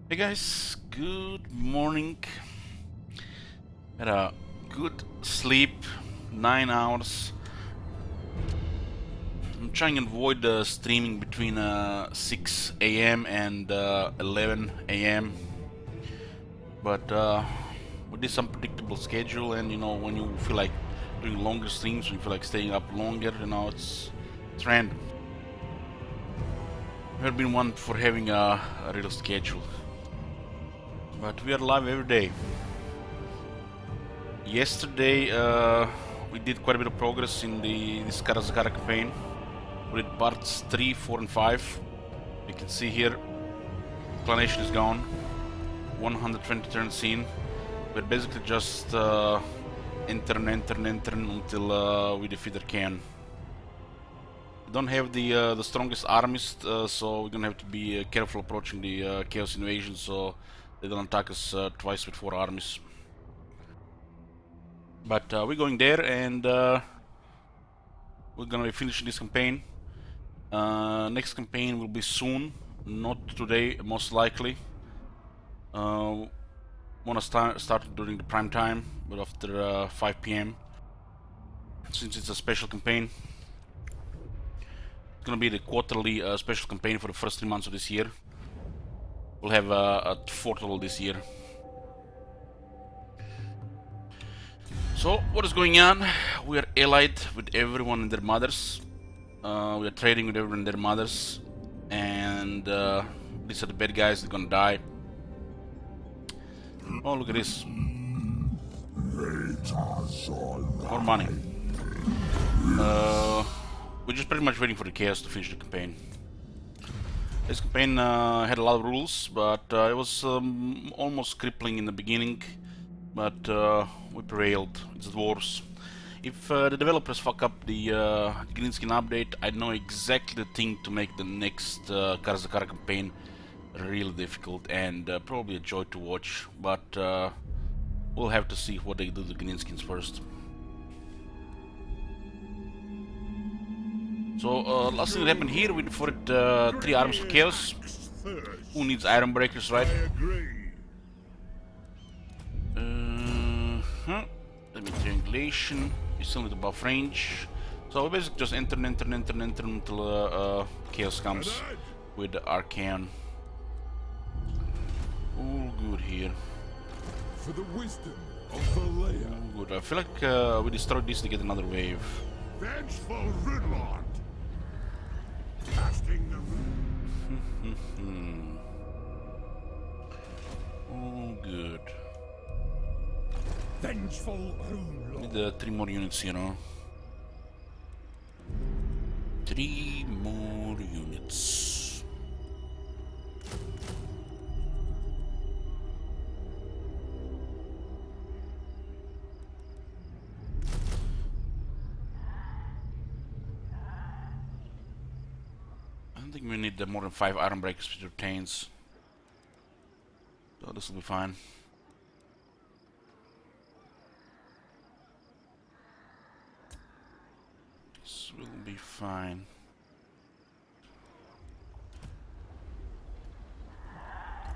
Hey guys, good morning. Had a good sleep, 9 hours. I'm trying to avoid streaming between 6 a.m. and 11 a.m. But with this unpredictable schedule, and when you feel like doing longer streams, when you feel like staying up longer, it's random. I've never been one for having a real schedule, but we are live every day. Yesterday, we did quite a bit of progress in this Karaz-a-Karak campaign. We did parts 3, 4, and 5. You can see here, Clanation is gone. 120 turns seen. We're basically just enter until we defeat Arcan. We don't have the strongest armies, so we're gonna have to be careful approaching the Chaos Invasion, so they don't attack us twice with 4 armies. But we're going there, and we're gonna be finishing this campaign. Next campaign will be soon, not today, most likely. Wanna start during the prime time, but after 5 p.m. Since it's a special campaign. It's gonna be the quarterly special campaign for the first 3 months of this year. We'll have a 4 total this year. So, what is going on? We are allied with everyone and their mothers. We are trading with everyone and their mothers. And these are the bad guys, they're gonna die. Oh, look at this. More money. We're just pretty much waiting for the chaos to finish the campaign. This campaign had a lot of rules, but it was almost crippling in the beginning. But we prevailed. It's dwarves. If the developers fuck up the green skin update, I know exactly the thing to make the next Karaz-a-Karak campaign really difficult and probably a joy to watch. But we'll have to see what they do to the green skins first. So last thing that happened here, we fought 3 arms of chaos. Who needs iron breakers, right? Let me triangulation. We still need to buff range. So we basically just enter until chaos comes with the Arcan. All good here. For the wisdom of the layer. All good. I feel like we destroyed this to get another wave. Vengeful Rudlord. Casting the All good. Vengeful Rudlord. Need 3 more units, 3 more units. I don't think we need more than 5 iron breakers with retains. So this will be fine. This will be fine.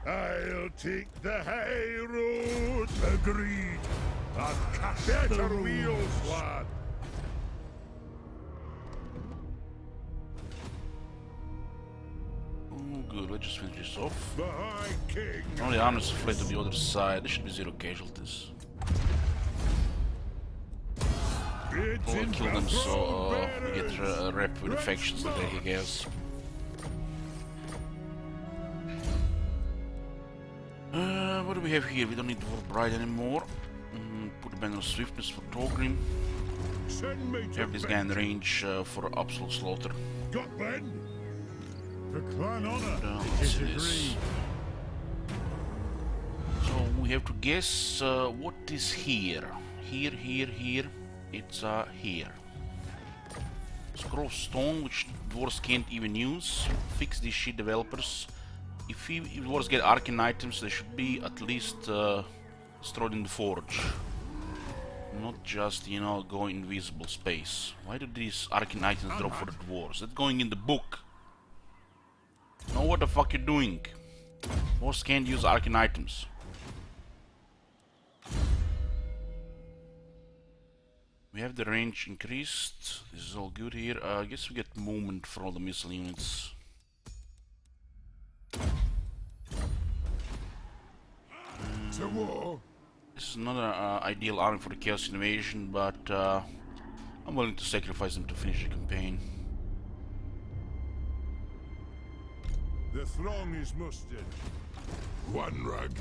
I'll take the high road. Agreed. I'll cut better wheels, lad. Oh, good. Let's just finish this off. The High King. All the armies fled to the other side. There should be 0 casualties. We'll kill them so we get a rep with the factions that they guess. What do we have here? We don't need Dwarf Bride anymore. Put a band of swiftness for Torgrim. Have this guy in range for absolute slaughter. Got Ben. The clan honor. Let's see this. So we have to guess what is here. Here. It's here. Scroll stone, which dwarves can't even use. Fix these shit, developers. If dwarves get arcane items, they should be at least stored in the forge. Not just, go invisible space. Why do these arcane items drop for the dwarves? That's going in the book. Know what the fuck you're doing. Most can't use arcane items. We have the range increased. This is all good here. I guess we get movement for all the missile units. To war. This is not an ideal army for the Chaos Invasion, but I'm willing to sacrifice them to finish the campaign. The throng is mustered. One rug.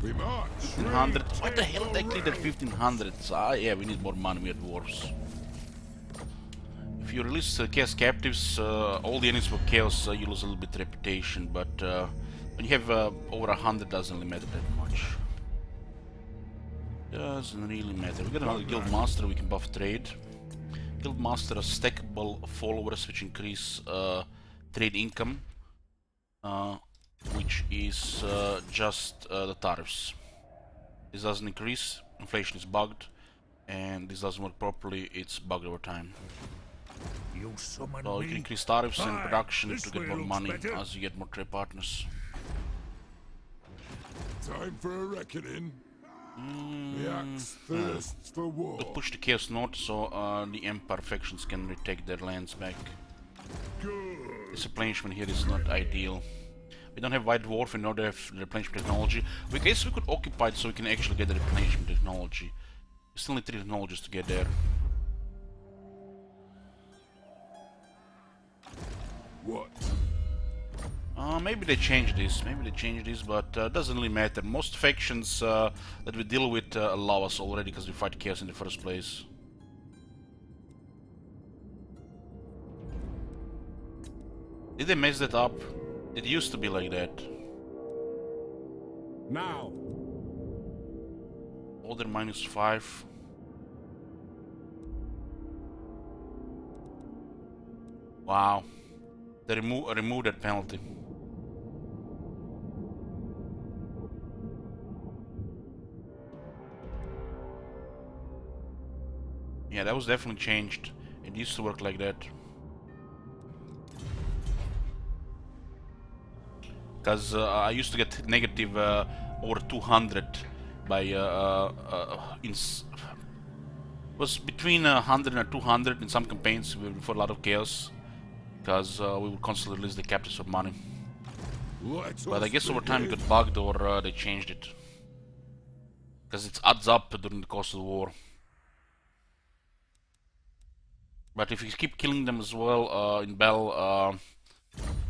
We march. 1500. What the hell? They cleared at 1500. Yeah, we need more money. We are dwarves. If you release Chaos Captives, all the enemies for Chaos, you lose a little bit reputation, but when you have over 100, doesn't really matter that much. Doesn't really matter. We got another Guild Master, we can buff trade. Guild Master has stackable followers which increase trade income, which is just the tariffs. This doesn't increase, inflation is bugged, and this doesn't work properly, it's bugged over time. So you can increase tariffs and production to get more money as you get more trade partners. Time for a reckoning. The axe thirsts for war. We'll push the Chaos North so the Empire factions can retake their lands back. Good. This replenishment here is not ideal. We don't have White Dwarf, we don't have the replenishment technology. We guess we could occupy it so we can actually get the replenishment technology. We still need 3 technologies to get there. What? Maybe they changed this, but doesn't really matter. Most factions that we deal with allow us already because we fight Chaos in the first place. Did they mess that up? It used to be like that. Now. Order -5. Wow. They remove that penalty. Yeah, that was definitely changed. It used to work like that. Because I used to get negative over 200 by it was between 100 and 200 in some campaigns for a lot of chaos. Because we would constantly release the captives for money. But I guess over time it got bugged or they changed it. Because it adds up during the course of the war. But if you keep killing them as well in Bell,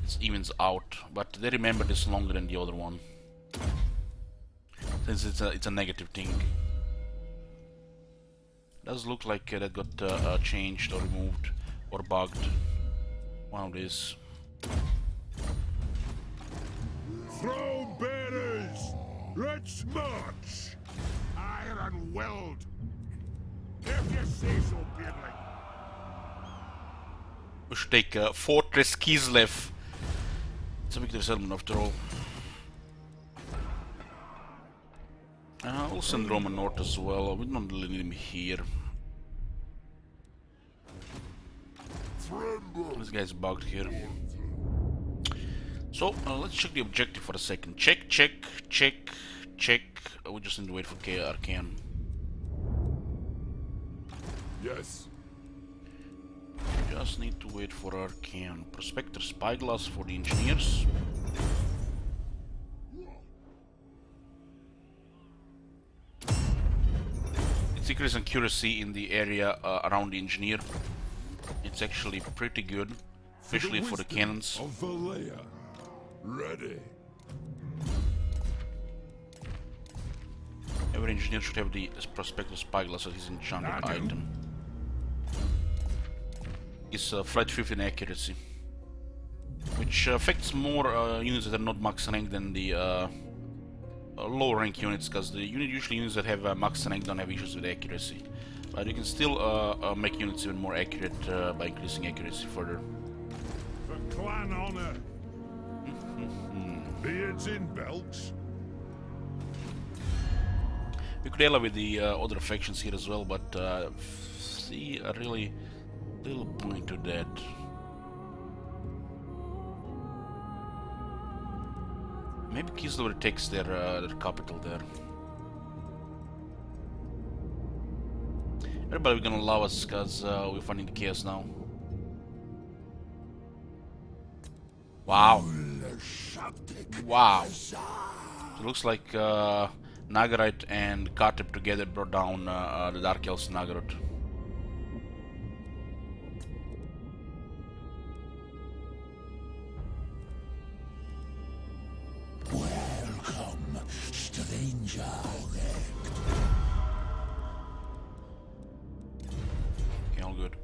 it evens out. But they remember this longer than the other one. Since it's a negative thing. Does look like that got changed or removed or bugged. One of these. Throne bearers, let's march. Iron weld. If you say so, Beardling. We should take Fortress Kislev. It's a victory settlement after all. We'll send Roman North as well. We don't really need him here. This guy's bugged here. So let's check the objective for a second. Check, check, check, check. We just need to wait for Arcane. Yes. Just need to wait for Arcane. Prospector Spyglass for the engineers. It's increasing accuracy in the area around the engineer. It's actually pretty good, especially for the cannons. Of Valea. Ready. Every engineer should have the Prospector Spyglass as his enchanted item. It's flat 15 accuracy, which affects more units that are not max rank than the lower rank units, because the usually units that have max rank don't have issues with accuracy. But you can still make units even more accurate by increasing accuracy further. For clan honor. Beards in belts. We could ally with the other factions here as well, but see a really little point to that. Maybe Kislev takes their capital there. Everybody gonna love us because we're finding the chaos now. Wow. Wow. So it looks like Nagarite and Katep together brought down the Dark Elves in Nagaroth. Welcome, stranger. Okay, all good.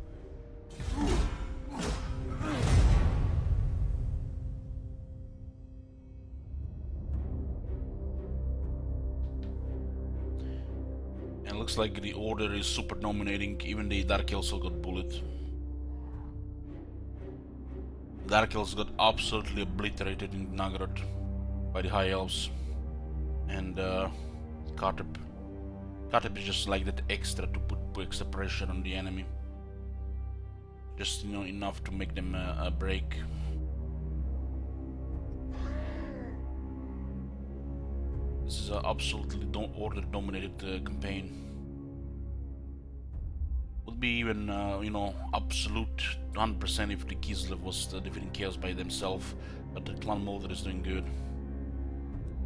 And it looks like the Order is super dominating, even the Dark Elves also got bullet. Dark Elves got absolutely obliterated in Nagaroth by the High Elves. And Katep is just like that extra to put extra pressure on the enemy. Just, you know, enough to make them break. This is an absolutely order-dominated campaign. Would be even, you know, absolute 100% if the Kislev was defeating Chaos by themselves, but the Clan Molder is doing good.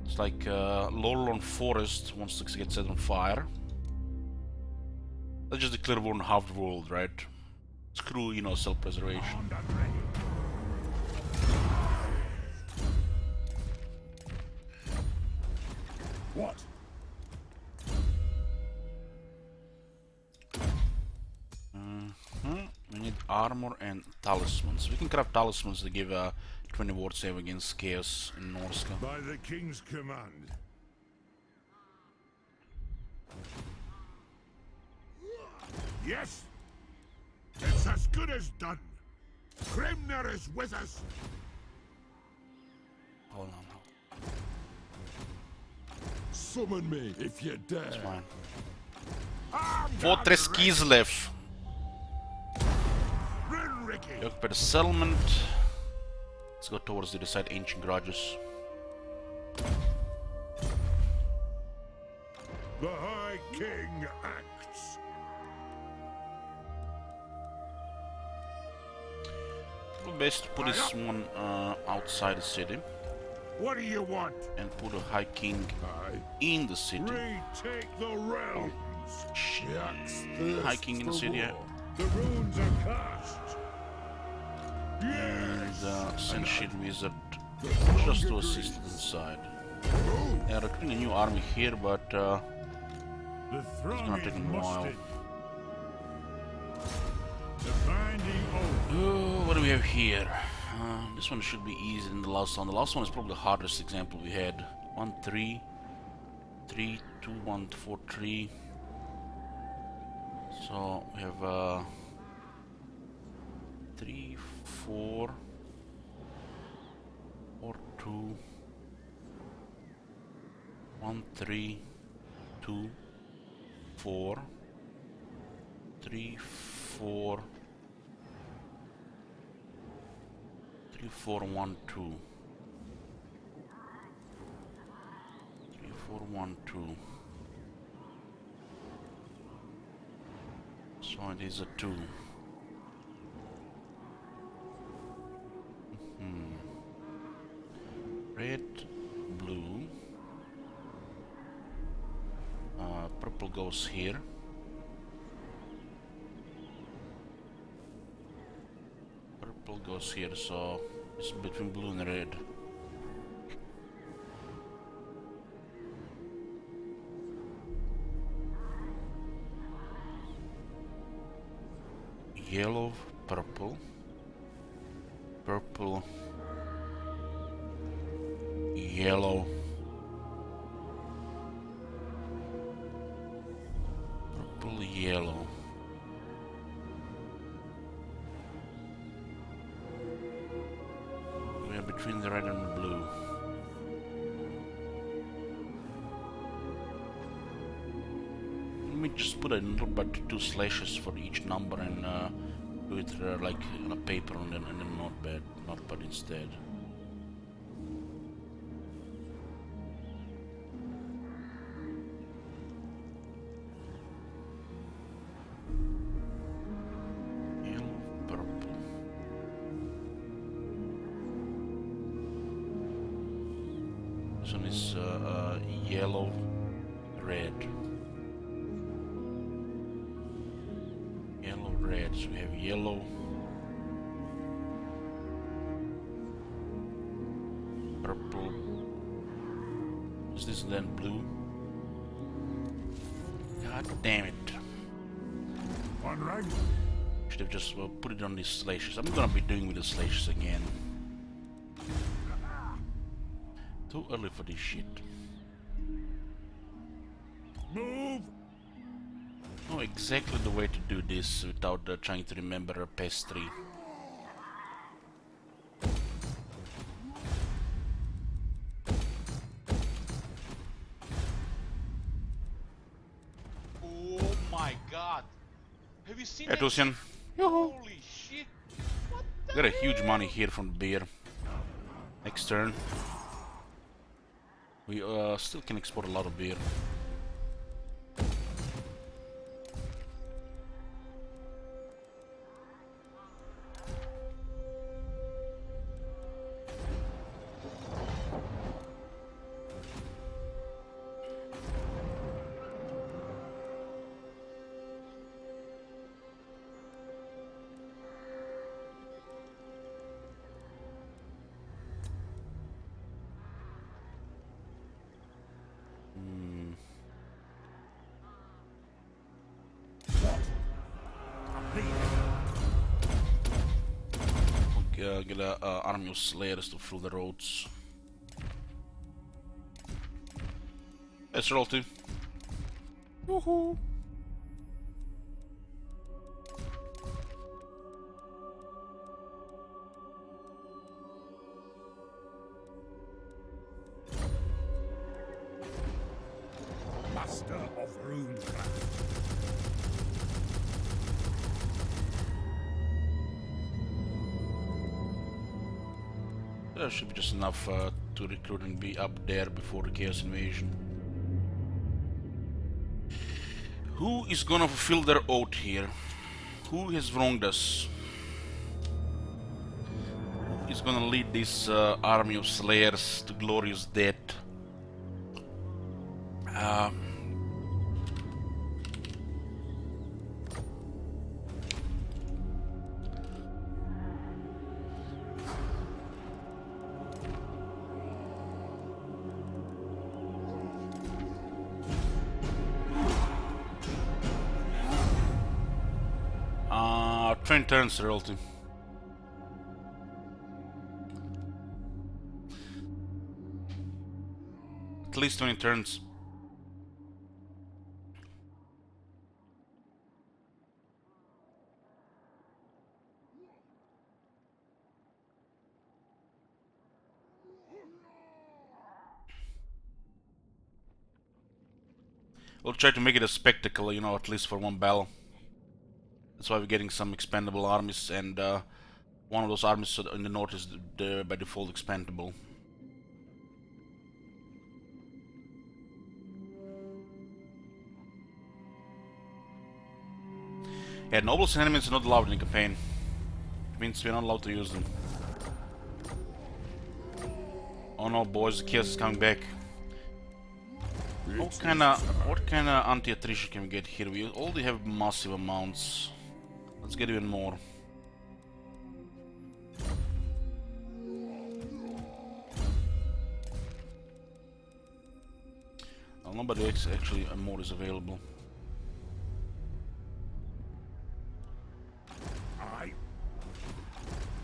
It's like Lorelorn Forest wants to get set on fire. Let's just declare war on half the world, right? Screw, you know, self-preservation. What? We need armor and talismans. We can craft talismans to give a 20 ward save against Chaos in Norska. By the king's command. Yes. It's as good as done. Kremner is with us. Hold on. Summon me if you dare. It's fine. Armed Fortress and ready. Kislev. Rinricky. We occupy the settlement. Let's go towards the decide ancient grudges. The High King acts. We'll best put this one outside the city What do you want? and put a High King I in the city. retake the realms. Shit. The axe thirsts High King in the for city. war. The runes are cast. And Yes. send Shield Wizard The just to hunger assist agrees. inside. Move. They're recruiting a new army here, but The it's throng gonna is take them a while. mustered. The binding oath. Oh, what do we have here? This one should be easier than the last one. The last one is probably the hardest example we had. 1, 3, 3, 2, 1, 4, 3. So we have 3, 4, or 2, 1, 3, 2, 4, 3, 4, 3, 4, 1, 2. 3, 4, 1, 2. So it is a 2. Red, blue. Purple goes here. Purple goes here, so it's between blue and red. Yellow, purple, purple, yellow, purple, yellow. We are between the red and the blue. me just put a little bit 2 slashes for each number and do it like on a paper and then notepad instead. Yellow, purple. This one is yellow, red. Yellow, red. So we have yellow, purple. Is this then blue? God damn it. One rank. Should have just put it on these slashes. I'm gonna be doing with the slashes again. Too early for this shit. Move. Know exactly the way to do this without trying to remember a pastry. Oh my god! Have you seen Hey, that? Tusian. Holy shit! What the Got a huge money here from the beer. Next turn. We still can export a lot of beer. Get a army of slayers to fill the roads. Let's roll too. Woohoo! Master of Runecraft. There should be just enough to recruit and be up there before the Chaos Invasion. Who is gonna fulfill their oath here? Who has wronged us? Who is gonna lead this army of slayers to glorious death? Train turns, royalty. At least 20 turns. We'll try to make it a spectacle, you know, at least for one battle. That's why we're getting some expendable armies, and one of those armies in the north is by default expendable. Yeah, nobles and enemies are not allowed in the campaign. It means we're not allowed to use them. Oh no, boys, the chaos is coming back. What kind of anti-attrition can we get here? We already have massive amounts. Let's get even more. Well, nobody actually more is available.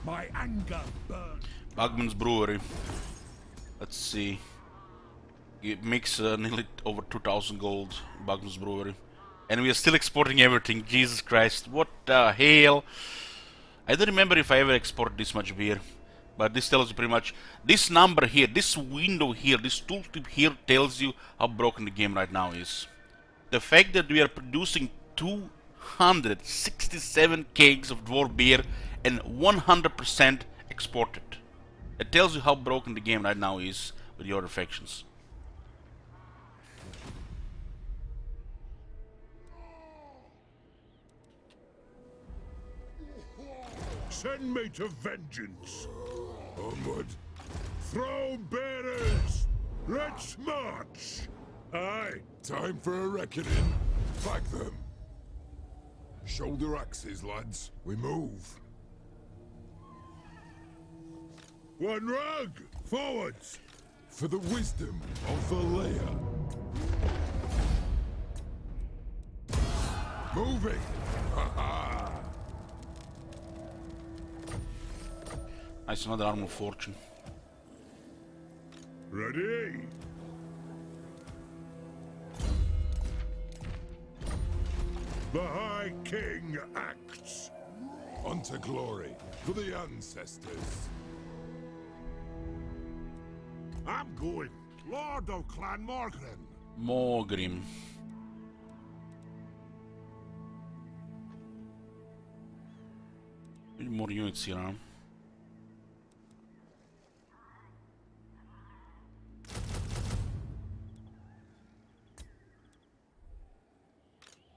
My anger burns. Bagman's Brewery. Let's see. It makes nearly over 2,000 gold. Bagman's Brewery. And we are still exporting everything. Jesus Christ. What the hell? I don't remember if I ever exported this much beer. But this tells you pretty much. This number here, this window here, this tooltip here tells you how broken the game right now is. The fact that we are producing 267 kegs of dwarf beer and 100% exported. It tells you how broken the game right now is with the other factions. Send me to vengeance. Onward. Throne bearers! Let's march! Aye. Time for a reckoning. Back them. Shoulder axes, lads. We move. One rug! Forwards! For the wisdom of the layer. Moving! Ha ha! Nice, another arm of fortune. Ready? The High King acts. Unto glory for the ancestors. I'm going. Lord of Clan Morgrim. Morgrim. Need more units here, huh?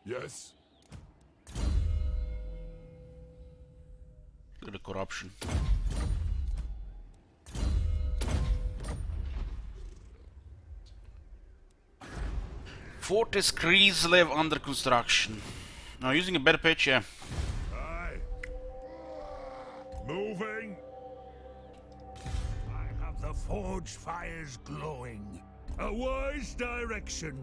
Yes. Look at the corruption. Fortress Kreislev under construction. Now using a better pitch, yeah. Aye. Moving. I have the forge fires glowing. A wise direction.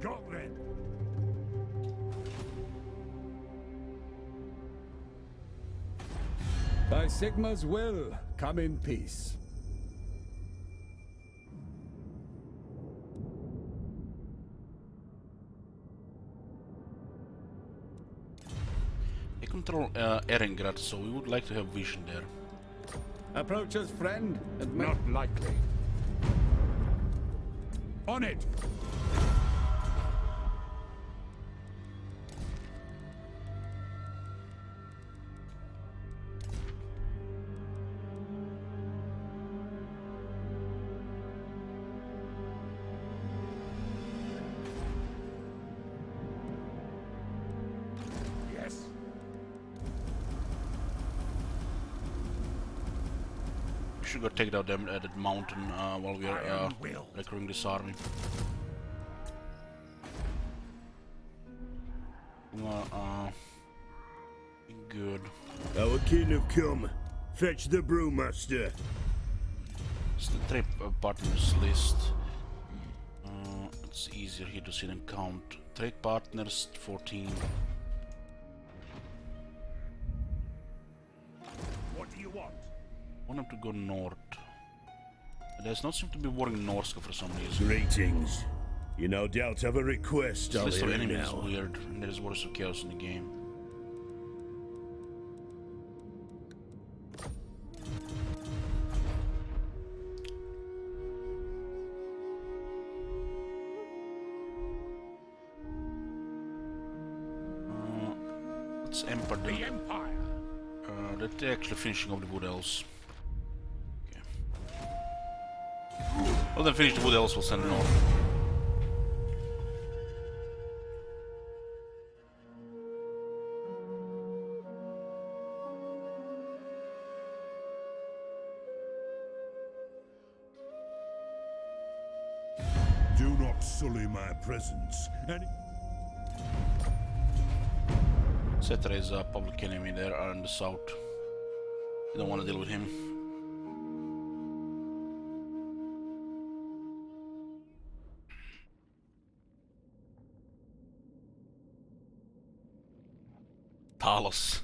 Got red. By Sigma's will, come in peace. They control Erengrad, so we would like to have vision there. Approach us, friend, and Not likely. On it. Yes. We should go take out them at that mountain while we are Iron will. recruiting this army. Good. Our kin have come. Fetch the brewmaster. It's the trade partners list. It's easier here to see them count. Trade partners 14. What do you want? Want them to go north. There's not seem to be warring Norska for some reason. Greetings. You no doubt have a request, This I'll list of hear it enemies is now. weird, and there is Wars of Chaos in the game. Let's Empire The them. Empire. They're actually finishing off the Wood Elves. Okay. Well, then finish the Wood Elves, we'll send them north. Do not sully my presence. Cetra is a public enemy there in the south. You don't want to deal with him. Talos.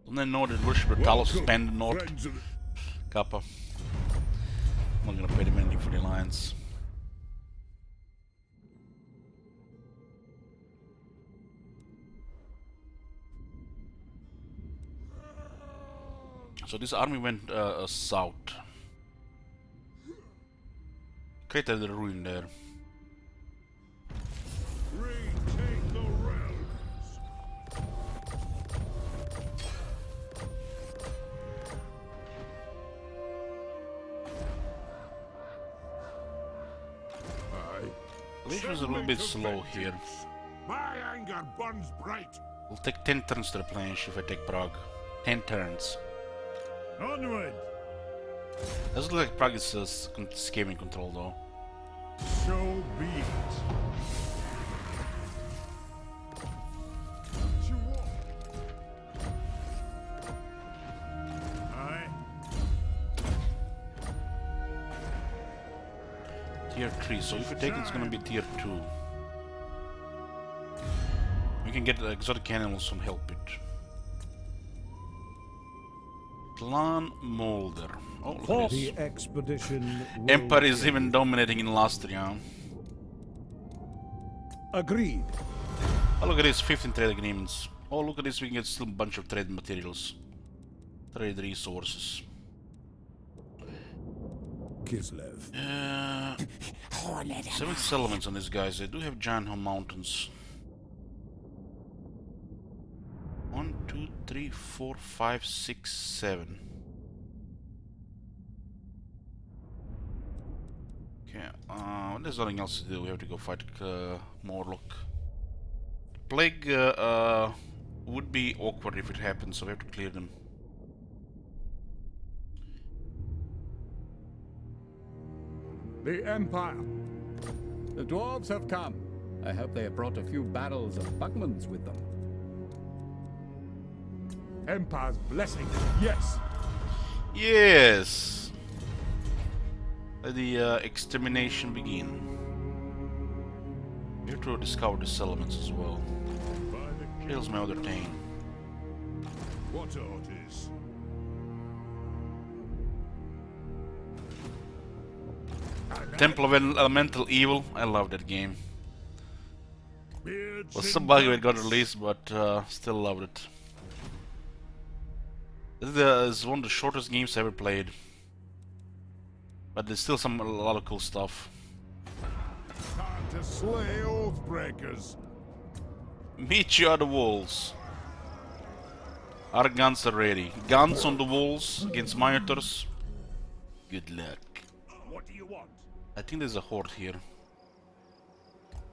Don't they know that worshipper Talos is banned in the north? Friends of Kappa. I'm not gonna pay them anything for the alliance. So this army went south. Created a ruin there. Retake the realms. Galatians is a little bit slow here. My anger burns bright. It'll take 10 turns to replenish if I take Prague. 10 turns. Onward! Doesn't look like Prague is scaling control though. So be it. You want? Aye. Tier 3, so if we take it, it's gonna be tier 2. We can get exotic animals from help it. Clan Molder. Oh, look at this. The expedition will Empire is even dominating in Lastria. Agreed. Oh, look at this, 15 trade agreements. Oh, look at this, we can get still a bunch of trade materials. Trade resources. Kislev. 7 settlements on these guys. They do have giant mountains. 1, 2, 3, 4, 5, 6, 7. Okay, there's nothing else to do. We have to go fight Morlock. Plague would be awkward if it happens, so we have to clear them. The Empire. The dwarves have come. I hope they have brought a few barrels of Buckmans with them. Empire's blessing. Yes. Yes! Let the extermination begin. We have to discover the settlements as well. Here's my other thing. What orders? Temple of Elemental Evil. I love that game. Beards Was and some buggy when it got guns. released, but still loved it. This is one of the shortest games I ever played. But there's still a lot of cool stuff. Time to slay oath breakers. Meet you at the walls. Our guns are ready. Guns on the walls against monitors. Good luck. What do you want? I think there's a horde here.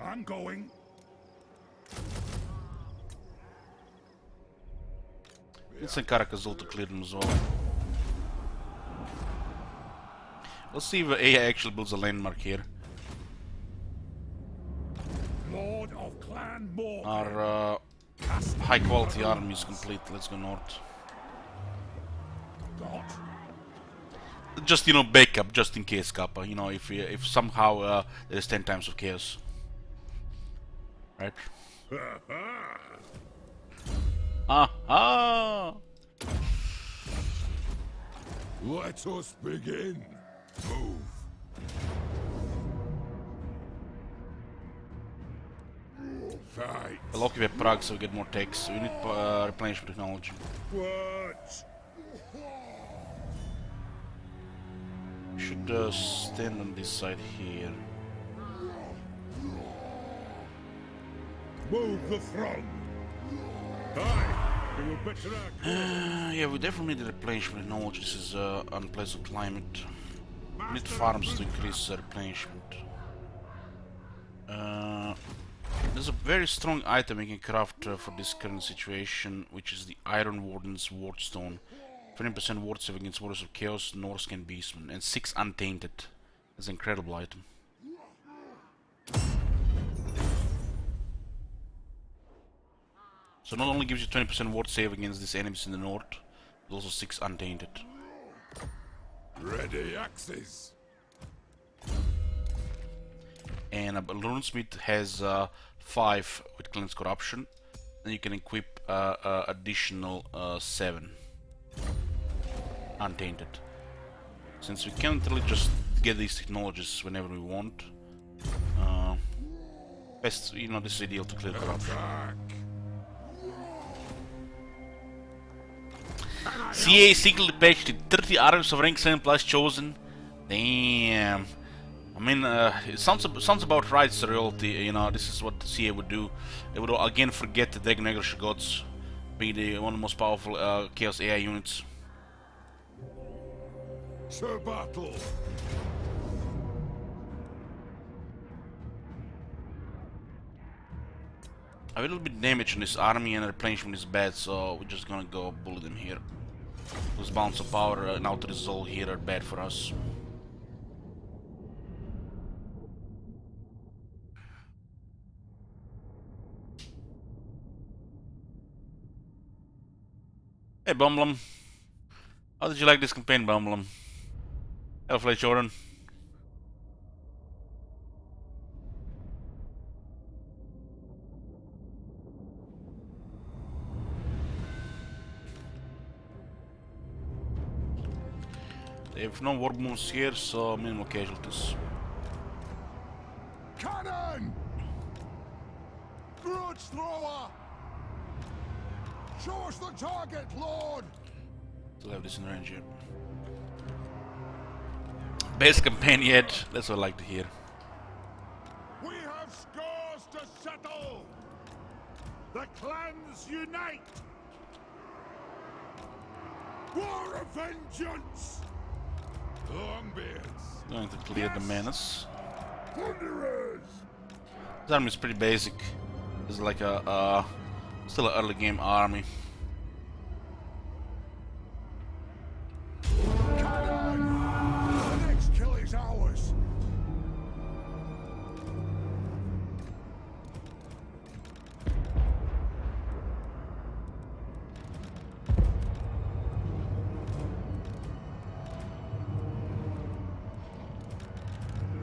I'm going. Let's send Karaz-a-Karak to clear them as well. Let's see if AI actually builds a landmark here. Lord of Clan Morgan. Our high quality army is complete. Let's go north. Got. Just, you know, backup, just in case, Kappa. You know, if somehow there's 10 times of chaos. Right? Aha! Let us begin. Move. Fight. We'll occupy Prague so we get more techs. We need replenishment technology. What? We should stand on this side here. Move the throne. Aye. You better act. Yeah, we definitely need replenishment technology. This is unpleasant climate. We need farms to increase replenishment. There's a very strong item we can craft for this current situation, which is the Iron Warden's Wardstone. 20% ward save against Warders of Chaos, Norse and Beastmen, and 6 Untainted. That's an incredible item. So not only gives you 20% ward save against these enemies in the north, but also 6 Untainted. Ready axes. And a Runesmith has 5 with Cleanse Corruption. Then you can equip additional 7 Untainted. Since we can't really just get these technologies whenever we want. Best, you know, this is ideal to clear corruption. CA secretly patched it 30 armies of rank 7 plus chosen. Damn. I mean, it sounds about right, it's royalty. You know, this is what the CA would do. They would again forget the Dragon Negro gods being one of the most powerful Chaos AI units. To battle! A little bit damage on this army and replenishment is bad, so we're just gonna go bully them here. Those bounce of power and auto resolve here are bad for us. Hey Bumblum, how did you like this campaign, Bumblum? Hellfly Jordan. They have no war moves here, so minimal casualties. Cannon! Grudge thrower! Show us the target, Lord! Still have this in range here. Best campaign yet, that's what I like to hear. We have scores to settle! The clans unite! War of vengeance! Longbeards! Going to clear the menace. Wanderers! This army is pretty basic. It's like a still an early game army. Cannon! The next kill is ours!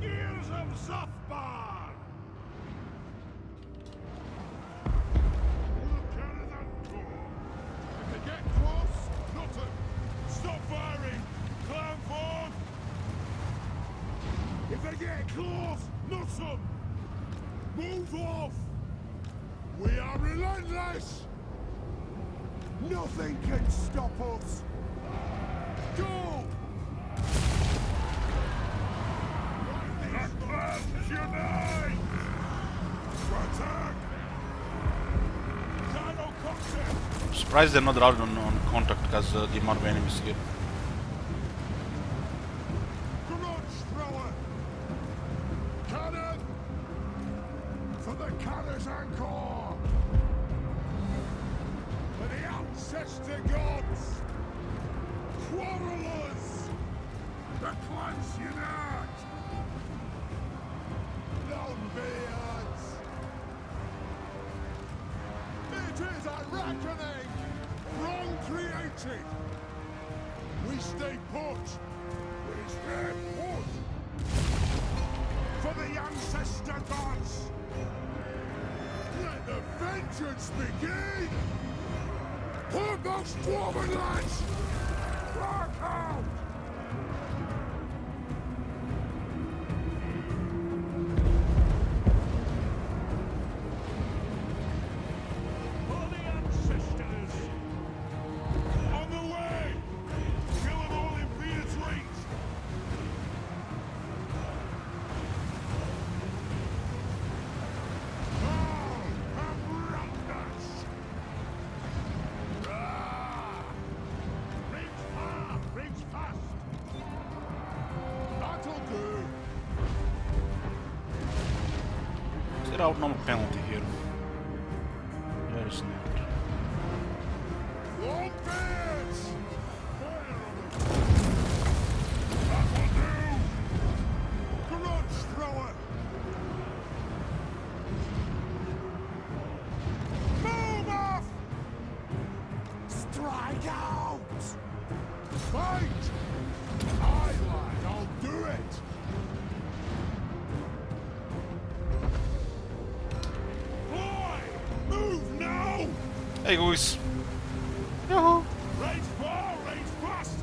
Gears of Zafbar! If they get close, nothing. Stop firing! Clan forth! If they get close, nothing! Move off! We are relentless! Nothing can stop us! Go! The clans unite! Attack! Dino contact! I'm surprised they're not routed on contact because the amount of enemies here. Grudge thrower! Cannon! For the Karaz-a-Karak! For the ancestor gods! Quarrelers! The clans unite! Longbeards! It is a reckoning! Wrong created! We stay put! We stay put! For the ancestor gods! Let the vengeance begin! Put those dwarven lads! Rock out! For the ancestors! On the way! Kill them all in Peter's reach! Oh, have wronged us! Ah! Reach far, reach fast! That'll do! Is there outnumber penalty here? There is not. Long beards! That'll do! Grudge thrower! Move off! Strike out! Fight! Aye, lad, I'll do it! Boy! Move now! Hey guys! Rage far, rage fast!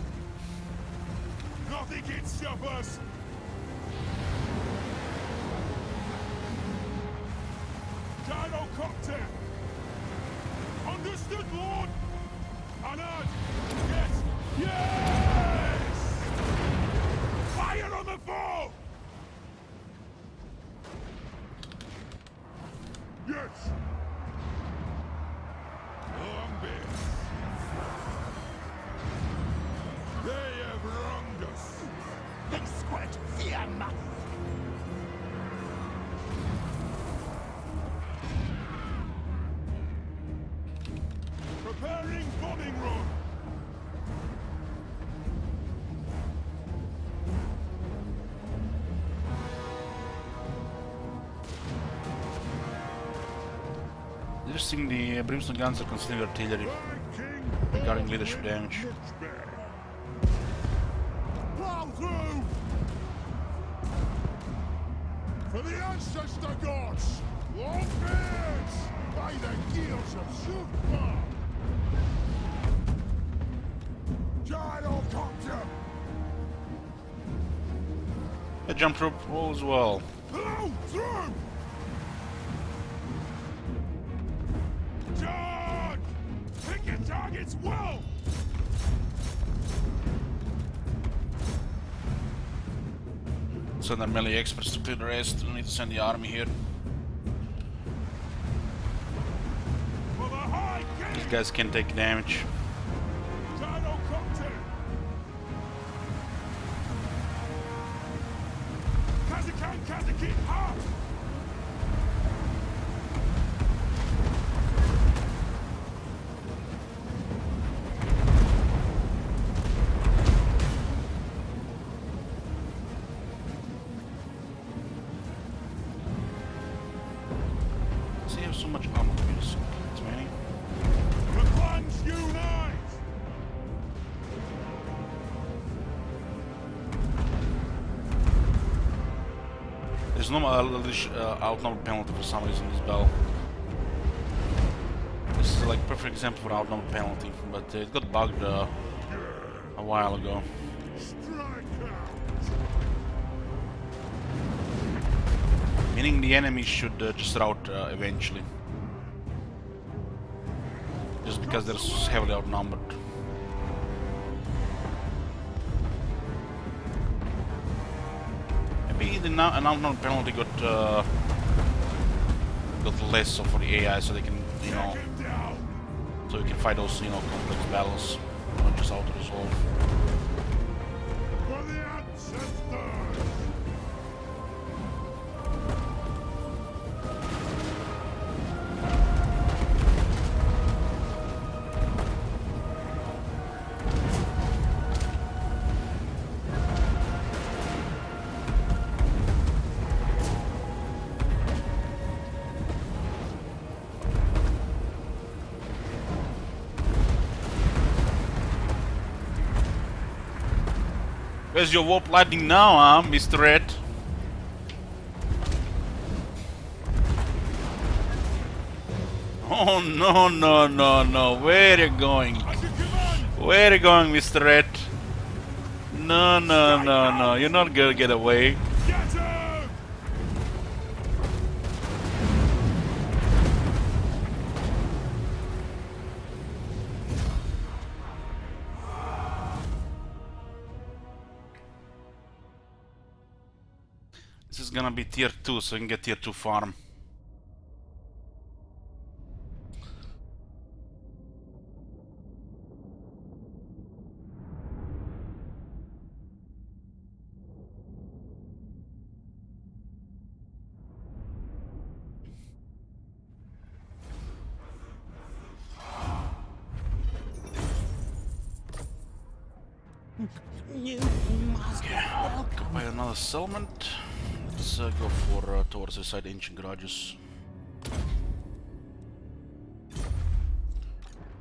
Nothing can stop us! Gyrocopter! Understood, Lord! Honored! Yes! Yes! Fire on the foe! Yes! Longbeards! They have wronged us! They squirt fear not. Preparing bombing run! Interesting, the brimstone guns are considered artillery regarding leadership damage. Plow through! For the ancestor gods! Long beards! By the gears of Super! Gyrocopter! A jump troop rolls well. Plow through! Charge! Pick your targets well! Send our melee experts to clear the rest. We need to send the army here. For the high These king! guys can take damage. Gyrocopter! Karaz-a-Karak, hard! See, I have so much armor to use. Too many. The clans unite! There's no outnumber penalty for some reason in this battle. This is like perfect example for outnumber penalty, but it got bugged a while ago. Strike out! Meaning the enemy should just rout eventually. Just because they're heavily outnumbered. Maybe the an outnumber penalty got less so for the AI, so they can, you know, Take him down! so we can fight those, you know, complex battles, not just auto resolve. For the ancestors! Where's your warp lightning now, huh, Mr. Red? Oh no, no, no, no. Where are you going? At your command! Where are you going, Mr. Red? No, no, no, no. You're not gonna get away. Get him! This is gonna be tier 2, so we can get tier 2 farm. You must welcome. Buy another settlement. Let's go for towards the side ancient garages.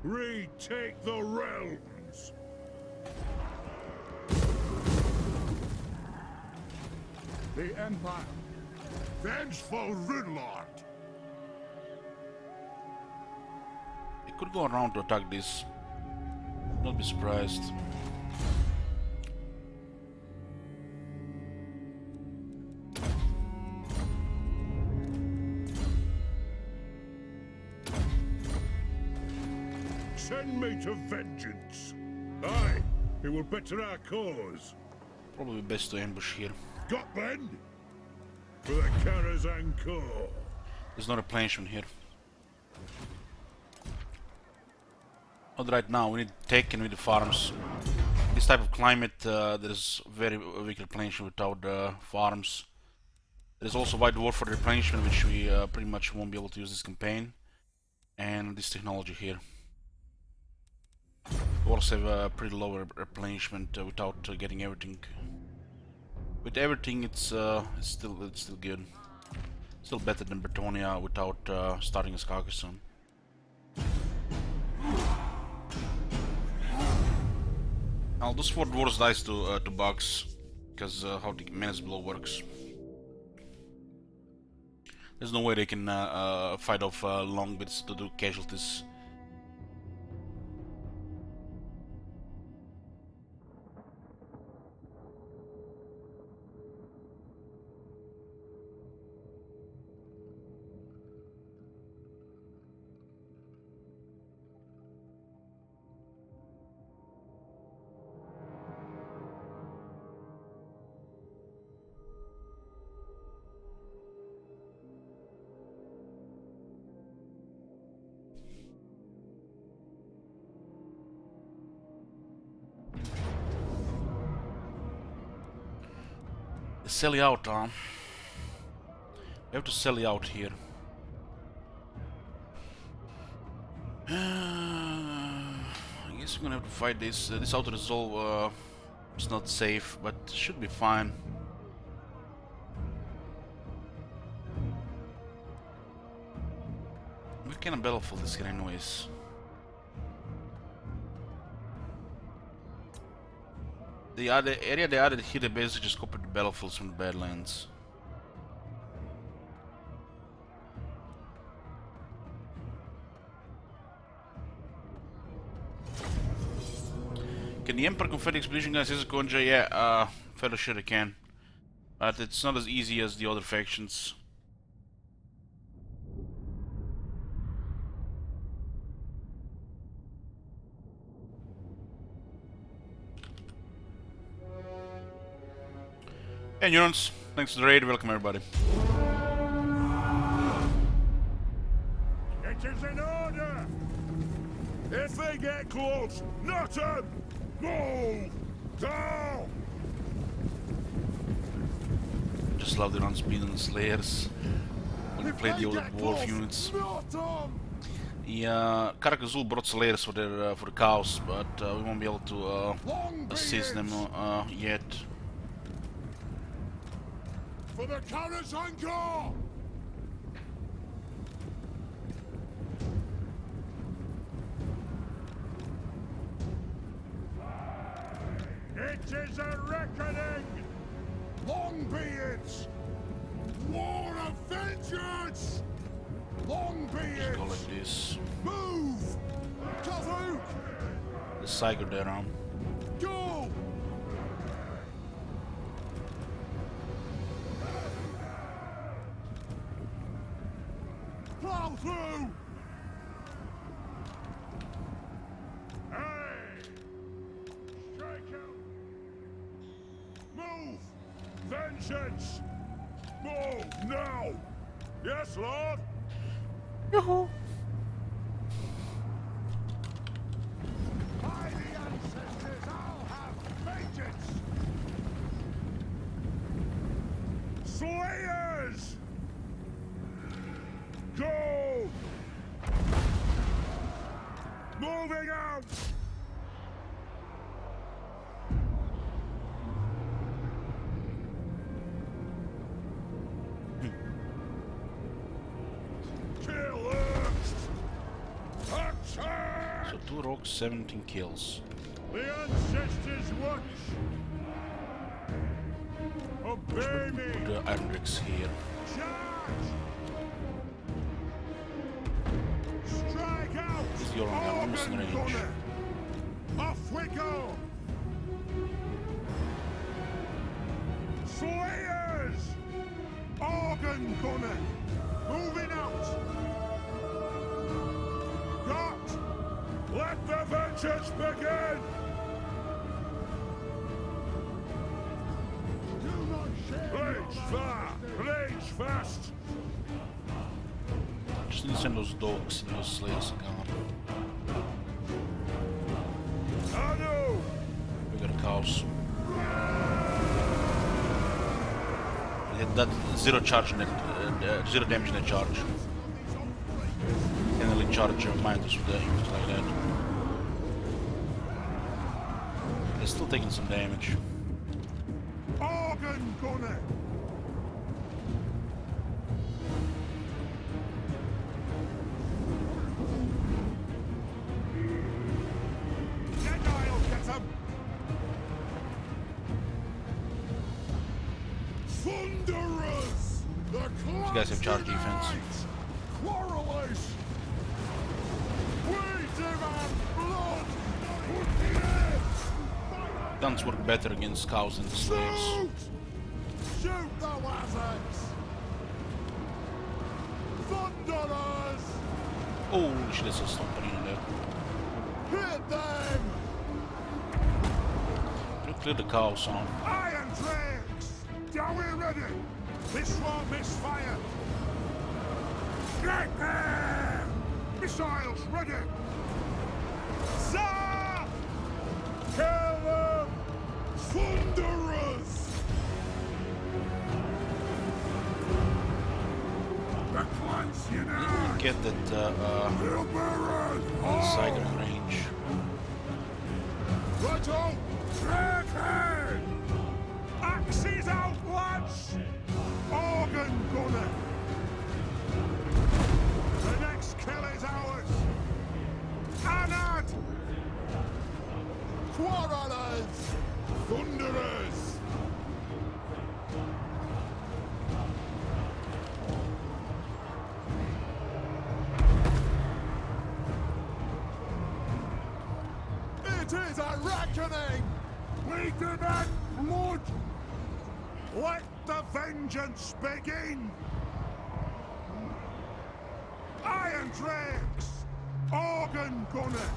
Retake the realms! The Empire. Vengeful Ridlord! It could go around to attack this. Not be surprised. Send me to vengeance. Aye, it will better our cause. Probably best to ambush here. Got Ben? For the Karaz-a-Karak. There's no replenishment here. Not right now, we need taken with the farms. This type of climate, there is very weak replenishment without farms. There's also White Dwarf for replenishment, which we pretty much won't be able to use this campaign. And this technology here. Dwarves have a pretty low replenishment without getting everything. With everything, it's still good. Still better than Bretonia without starting as Carcassonne. I'll just 4 dwarves dice to bugs, because how the menace blow works. There's no way they can fight off long bits to do casualties. Sell you out, huh? We have to sell you out here. I guess we're gonna have to fight this. This auto resolve is not safe, but should be fine. We can battlefield this here anyways. The area they added here, they basically just copied the battlefields from the Badlands. Can the Emperor confed expedition guys use a conjure? Yeah, fairly sure they can. But it's not as easy as the other factions. Hey Neurons, thanks for the raid, welcome everybody. It is an order! If they get close, not them! Move! Down! Just love the run speed on the Slayers. When you play the older Dwarf units. Yeah, Karak brought Slayers for their for the cows, but we won't be able to assist them yet. For the Karaz-a-Karak! It is a reckoning! Long be it! War of vengeance! Long be it! Go like this. Move! Kavuk! The Cyger there on. Go! Plow through! Hey! Strike out! Move! Vengeance! Move now! Yes, Lord! Yoo-hoo. By the ancestors, I'll have vengeance! Slayers! Go! Moving out! Killers! Attack! So 2 rocks, 17 kills. The ancestors watch! Obey me! The Iron Bricks here. Charge! Strike out! This is your own gun, almost in range. Gunner. Off we go! Slayers! Organ gunner! Moving out! Got! Let Archers begin! Rage far! Rage fast! Just need to send those dogs and those slayers gone. Anu! We got a cows. We get that zero charge in it, zero damage in the charge. Can only charge miners with the infantry like that. They're still taking some damage. Organ gunner! I'll get him! Thunderers! The These guys have charge defense. Quarrelers! We demand blood! Guns work better against cows than the slayers. Shoot! Shoot the wazards! Thunderers! Holy shit, there's a stomping in there. Hit them! We'll clear the cows on. Iron Drakes! Are we ready? This won't miss fire! Get there! Missiles ready! Sir! Kill them! Thunderers! The clans unite! Get that side of range. Righto! Dragon! Axes out, lads! Organ gunner! The next kill is ours! Anad! Quarrelers! Thunderers! It is a reckoning! We demand blood! Let the vengeance begin! Iron Drakes! Organ gunner!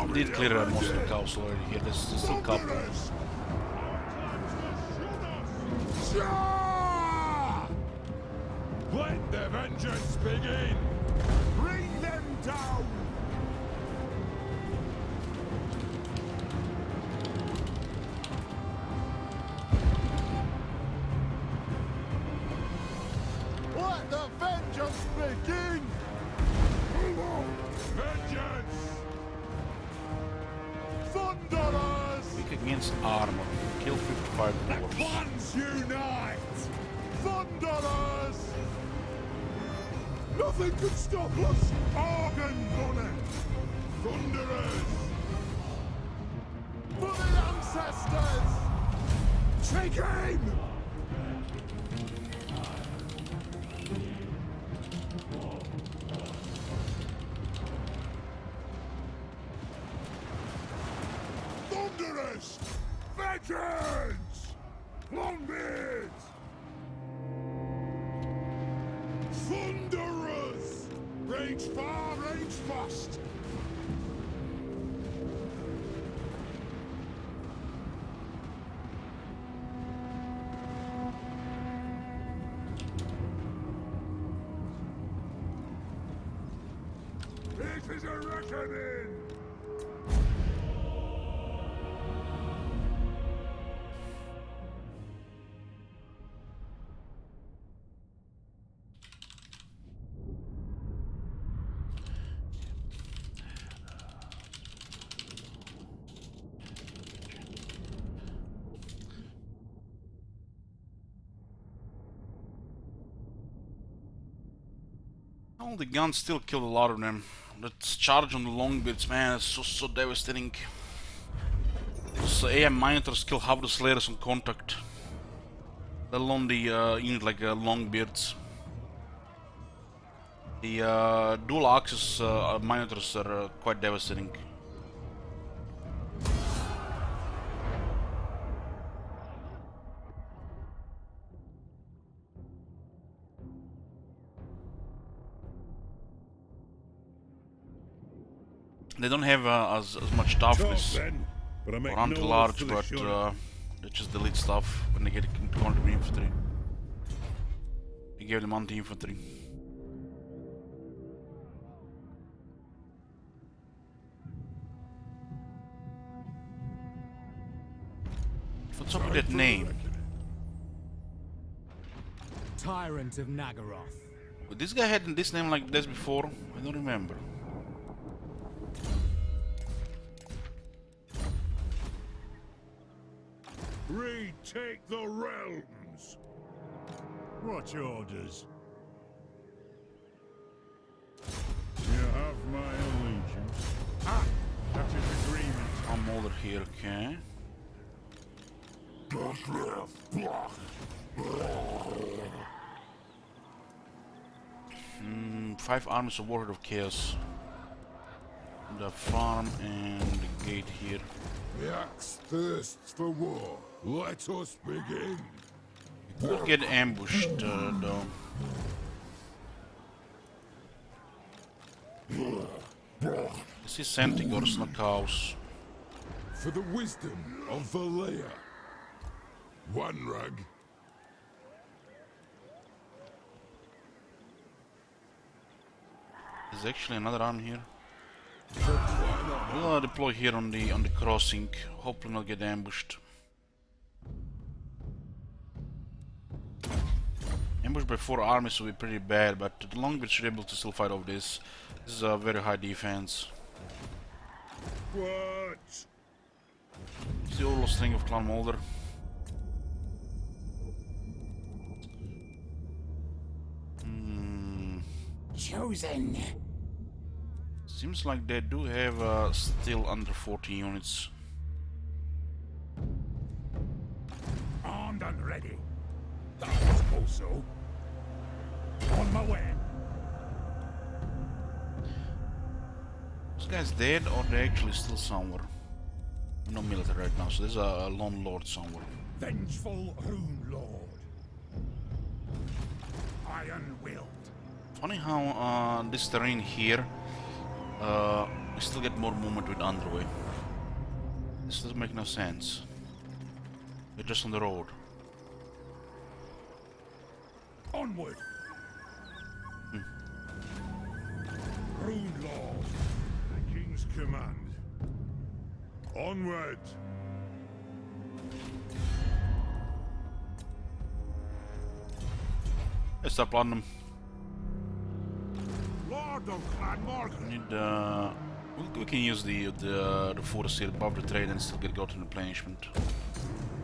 We did clear most of the cows already here. There's still a couple. Thunderers! Charge! Let the vengeance begin! Bring them down! Let the vengeance begin! Vengeance! Thunderers! Weak against armor. Kill 55 The dwarves. clans unite! Thunderers! Nothing can stop us! Organ gunner! Thunderers! For the ancestors! Take aim! Thunderers! Veterans! Longbeards! Thunderers! Range far, range fast! It is a reckoning! Oh, the guns still killed a lot of them. That charge on the longbits, man, it's so devastating. Those AM miners kill half the slayers on contact. Let alone the unit like longbeards. The dual axis miners are quite devastating. They don't have as much Tough toughness then, but I make or aren't no large, for the but shot. they just delete stuff when they get into contact with infantry. They gave them anti-infantry. What's up with that name? Tyrant of Nagaroth. But this guy had this name like this before? I don't remember. Retake the realms. What orders? You have my allegiance. Ah, that is agreement. I'm older here, okay. 5 armies of Warhead of Chaos. The farm and the gate here. The axe thirsts for war. Let us begin. Could get ambushed though. This is Centigors, not cows. For the wisdom of Valea. One rug. There's actually another army here. We'll deploy here on the crossing. Hopefully not get ambushed. Ambush by 4 armies will be pretty bad, but the Longbeard should be able to still fight off this. This is a very high defense. What? It's the overall string of Clan Mulder. Chosen. Seems like they do have still under 40 units. Armed and ready. I suppose so. On my way. This guy's dead, or they actually still somewhere? No military right now, so there's a lone lord somewhere. Vengeful Rune Lord. Iron-willed. Funny how this terrain here, we still get more movement with underway. This doesn't make no sense. We're just on the road. Onward. Rune Lord. The King's command. Onward. Let's stop on them. Lord of Clan Morgan. Need we can use the forest here above the trade and still get golden replenishment.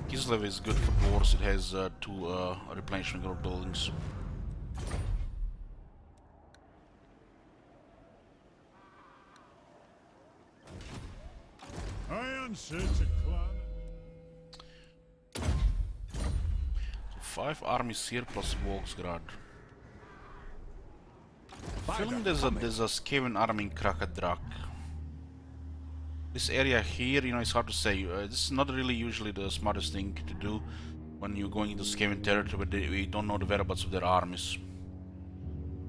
Kislev is good for dwarves. It has 2 replenishment growth buildings. I answer to Clan. 5 armies here plus Volksgrad. I'm feeling there's a Skaven army in Karaz-a-Karak. This area here, it's hard to say. This is not really usually the smartest thing to do when you're going into Skaven territory, but we don't know the whereabouts of their armies.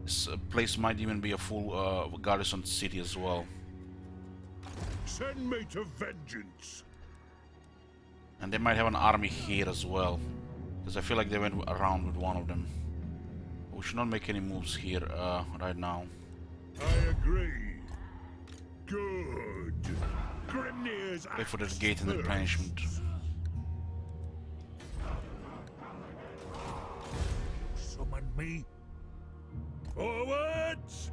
This place might even be a full garrison city as well. Send me to vengeance. And they might have an army here as well, because I feel like they went around with one of them. We should not make any moves here right now. I agree. Good. Grimnir's Wait for the gate and the replenishment. Summon me. Forwards!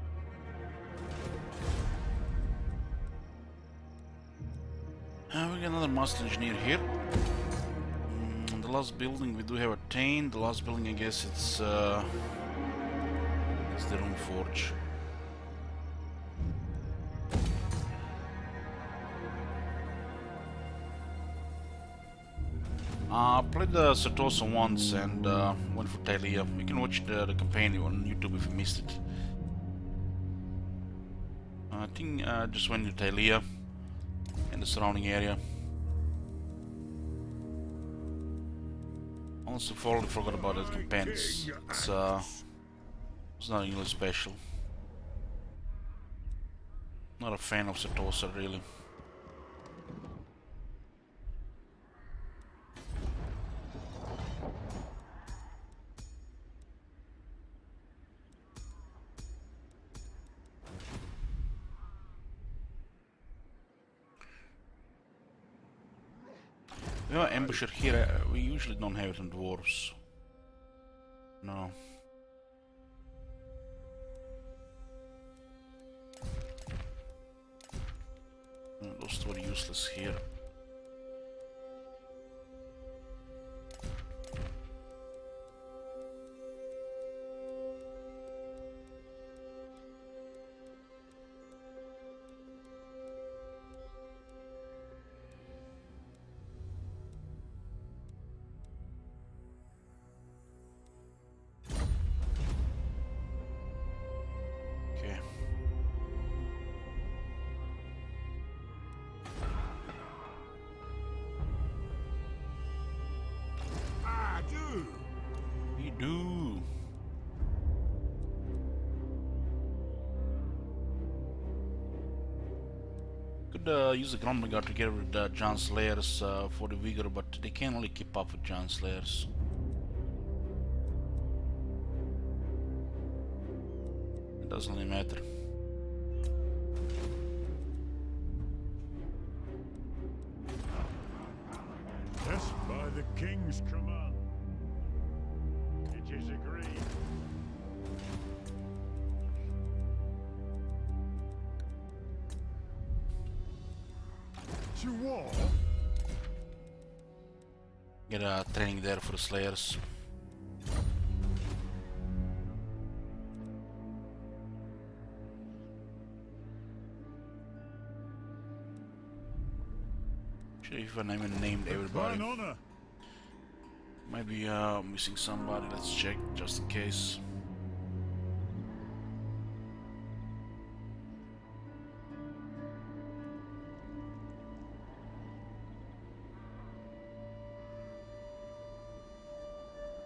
We got another master engineer here. The last building we do have attained. The last building, I guess it's the Rune Forge. I played the Satosa once and went for Talia. You can watch the campaign on YouTube if you missed it. I think I just went to Talia and the surrounding area. Also, totally forgot about that campaign. It's nothing really special. Not a fan of Setosa, really. We have an ambusher here. We usually don't have it in dwarves. No. Those two are useless here. Okay. I do. We do. Could use the Ground Guard to get rid of Giant Slayers for the Vigor, but they can't really keep up with Giant Slayers. It doesn't really matter. Yes, by the king's command. It is agreed. To war? Get a training there for the Slayers. Actually, if I even named everybody, Thine honor. might be missing somebody. Let's check just in case.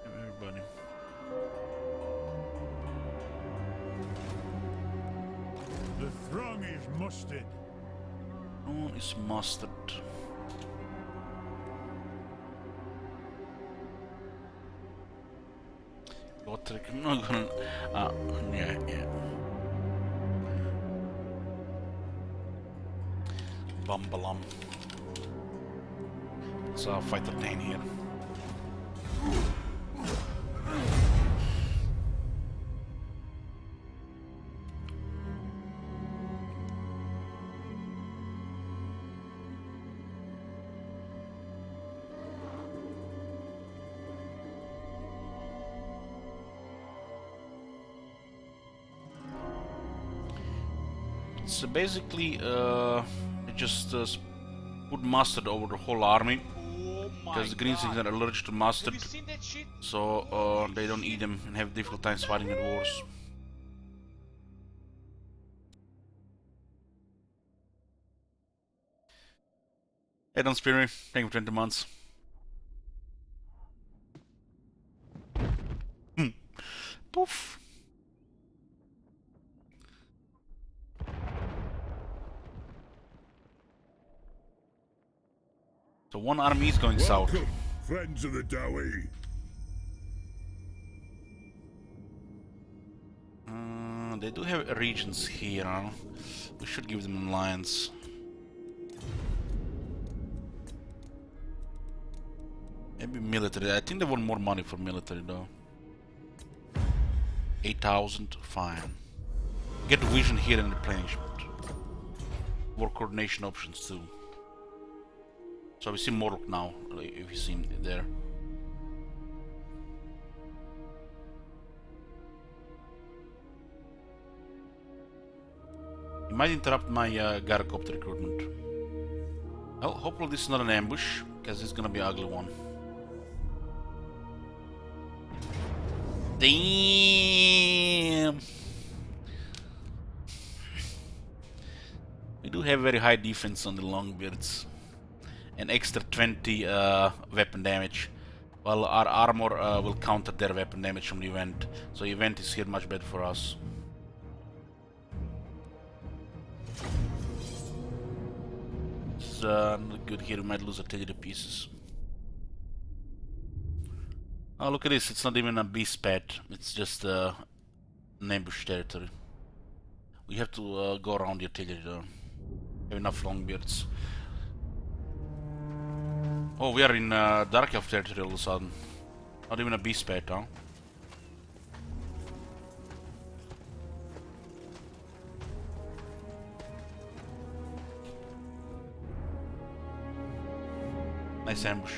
Everybody. The throng is mustered. No one is mustered. Lothric, I'm not gonna. Yeah. Bumbalum. Let's fight the Dane here. So basically, just put mustard over the whole army, Oh my because the Greens god. are allergic to Have mustard, you seen that shit? so they don't eat them and have difficult times fighting the wars. Hey, don't spear me. Thank you for 20 months. Poof. So one army is going south. Welcome, friends of the Dowie. They do have regions here. Huh? We should give them an alliance. Maybe military. I think they want more money for military though. 8,000, fine. Get vision here and replenishment. War coordination options too. So we see Morlock now, if you see him there. He might interrupt my Gyrocopter recruitment. Well, hopefully this is not an ambush, because it's gonna be an ugly one. Damn! We do have very high defense on the Longbeards. An extra 20 weapon damage. While our armor will counter their weapon damage from the event. So the event is here much better for us. is not good here. We might lose artillery pieces. Oh, look at this. It's not even a beast pad. It's just an ambush territory. We have to go around the artillery though. Have enough longbeards. Oh, we are in Dark Elf territory all of a sudden. Not even a beast pad, huh? Nice ambush.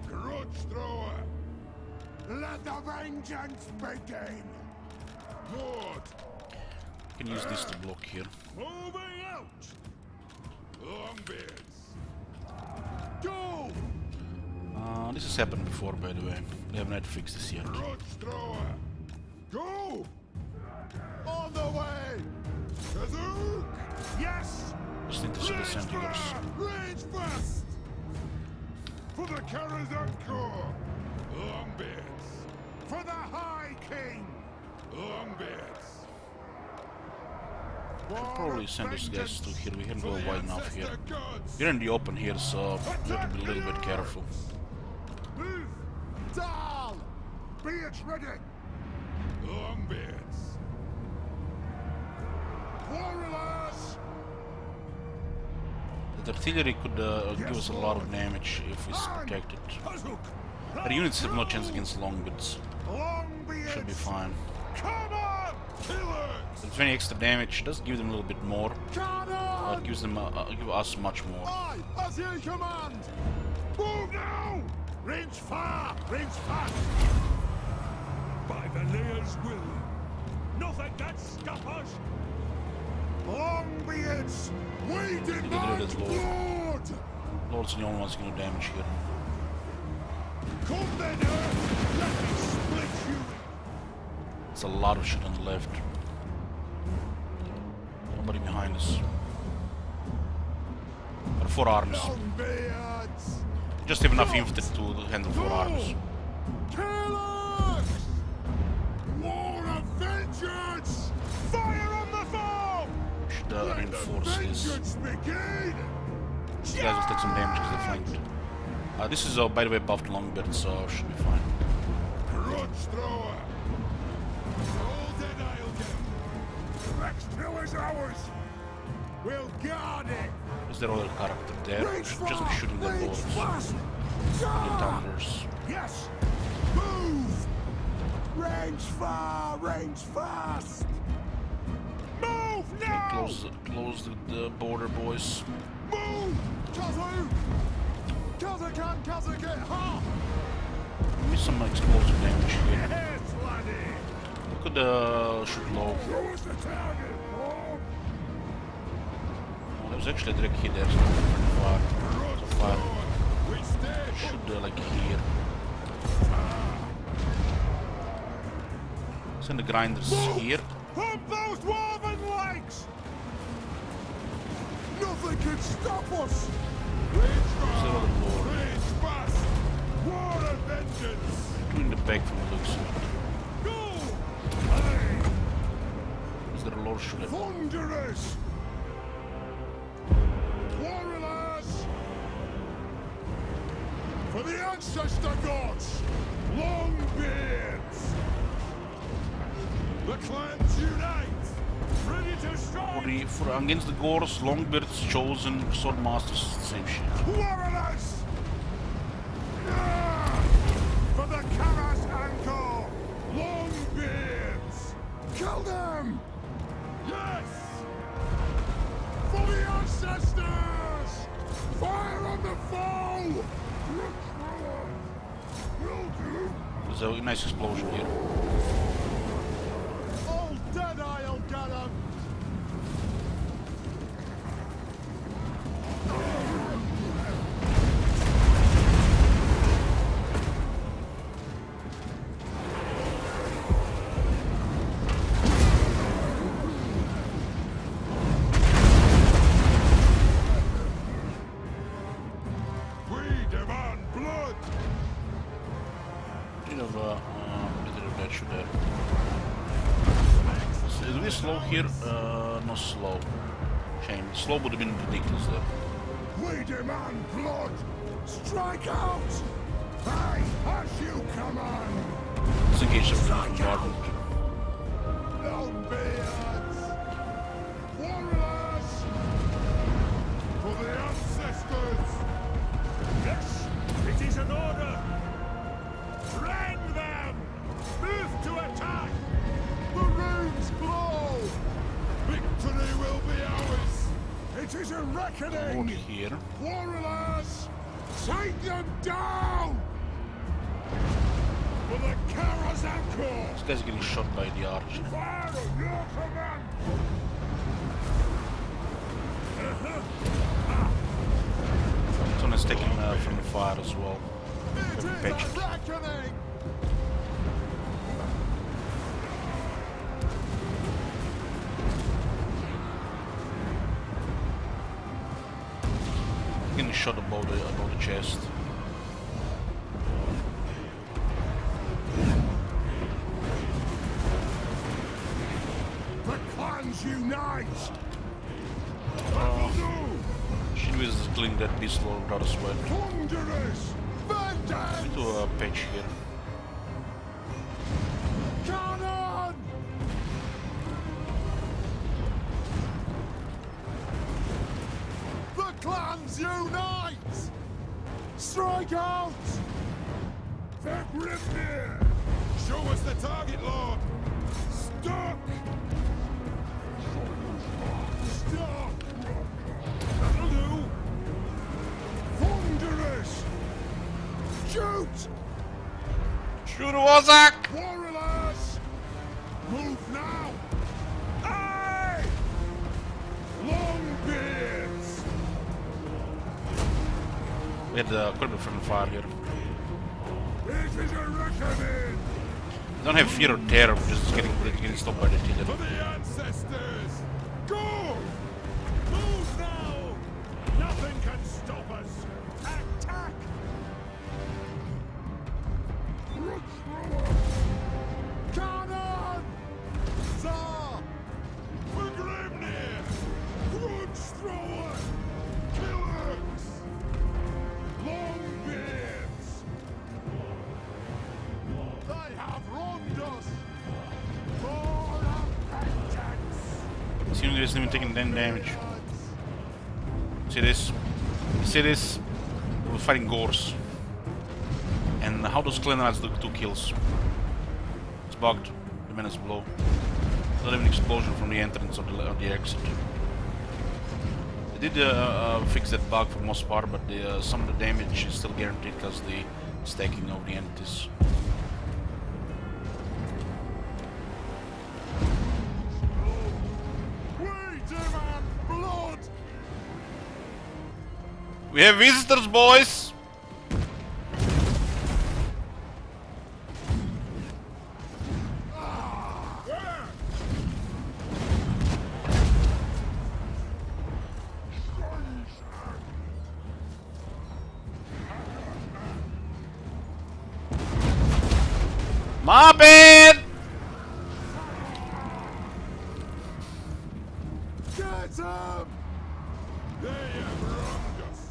Grudge thrower! Let the vengeance begin! Lord! You can use this to block here. Moving out! Longbeards! Go! This has happened before, by the way. We haven't had to fix this yet. Grudge thrower! Go! On the way! Kazook! Yes! Just need to see the sentinels. Rage fast! For the Karaz-a-Karak! Longbeards! For the High King! Longbeards! Should probably send those guys to here. We can go wide enough here. We're in the open here, so we have to be a little bit careful. Move! Down! Be it ready! Longbeards! Warriors! The artillery could give us a lot of damage if it's protected. Our units have no chance against longbeards. Should be fine. Come on! Killers! If any extra damage, does give them a little bit more. It gives them, give us much more. I, as you command! Move now! Range far! Range fast! By the Layer's will, nothing can stop us! Longbeards! We demand blood! Lord's the only ones who can do damage here. Come then, Earth! Let me split you! It's a lot of shit on the left. Nobody behind us. Got 4 arms. Longbeards! Just have enough infantry to handle 4 arms. Killers! War of vengeance! Fire on the foe! Should reinforce this. Vengeance begin! These guys will take some damage because they're flanked. This is, by the way, buffed longbeard, so should be fine. Grudge thrower! All dead I'll get! Rex Hill is ours! We'll guard it! Is there other character there? Should just be shooting their lords. The thunders. Yes! Move! Range far, range fast! Move now! Close the border, boys. Move! Kazu! Kazakan, Kazakan, ha! Give me some explosive damage here. Yes, laddie! Could shoot low. Who's the target? Oh, there's actually a direct hit there, so pretty far. So far. We stay! Should like here. Send the grinders here. Pump those dwarven legs! Nothing can stop us! Rage Zero far! the lord. Rage fast! War of vengeance! Doing the back from the looks of it. Go! Aye! Is there a lord shoot at? Thunderous! Warriors! For the ancestor gods! Longbeards! The clans unite! Ready to strike! For against the Gors, Longbeards, Chosen, Swordmasters, same shit. Warriors! Ah! For the Karaz-a-Karak! Longbeards! Kill them! Yes! For the ancestors! Fire on the foe! Will do! There's a nice explosion here. All dead I'll get 'em! We demand blood! Bit of that should have. Is we slow here? No slow. Shame. Slow would have been ridiculous there. We demand blood! Strike out! Hey, as you command! Let's engage some bombardment. Longbeards! Warriors! For the ancestors! Yes, it is an order. Rend them! Move to attack! The runes glow! Victory will be ours! It is a Over reckoning! here. Warriors! Take them down! For the Karaz-a-Karak! This guy's getting shot by the archer. Fire on your command! Someone is taking from the fire as well. It is Very patient. a reckoning! Getting shot above the chest. The clans unite! Shinwi is killing that beast lord without a sweat. Thunderous! Need Vengeance! to patch here. Cannon! The clans unite! Strike out! The Grimnir! Show us the target, Lord! Stuck! Stop! That'll do! Thunderous! Shoot! Shoot Wazak! Warriors! Move now! Aye! Longbeards! We had quite a bit of friendly fire here. It is a reckoning! We don't have fear or terror, we're just getting stopped by the For Titan. the ancestors! Go! Move now! Nothing can stop us! Attack! Cannon! Tsar! For Grimnir! Grudge-thrower! Killers! Longbeards! They have wronged us! For vengeance! Seems isn't even taking any damage. See this? You see this? We're fighting Gors. And how does Clenards do 2 kills? It's bugged. The man is below. Not even explosion from the entrance or the exit. They did fix that bug for the most part, but some of the damage is still guaranteed because the stacking of the entities. We demand blood! We have visitors, boys! My bad! Get him! They have wronged us!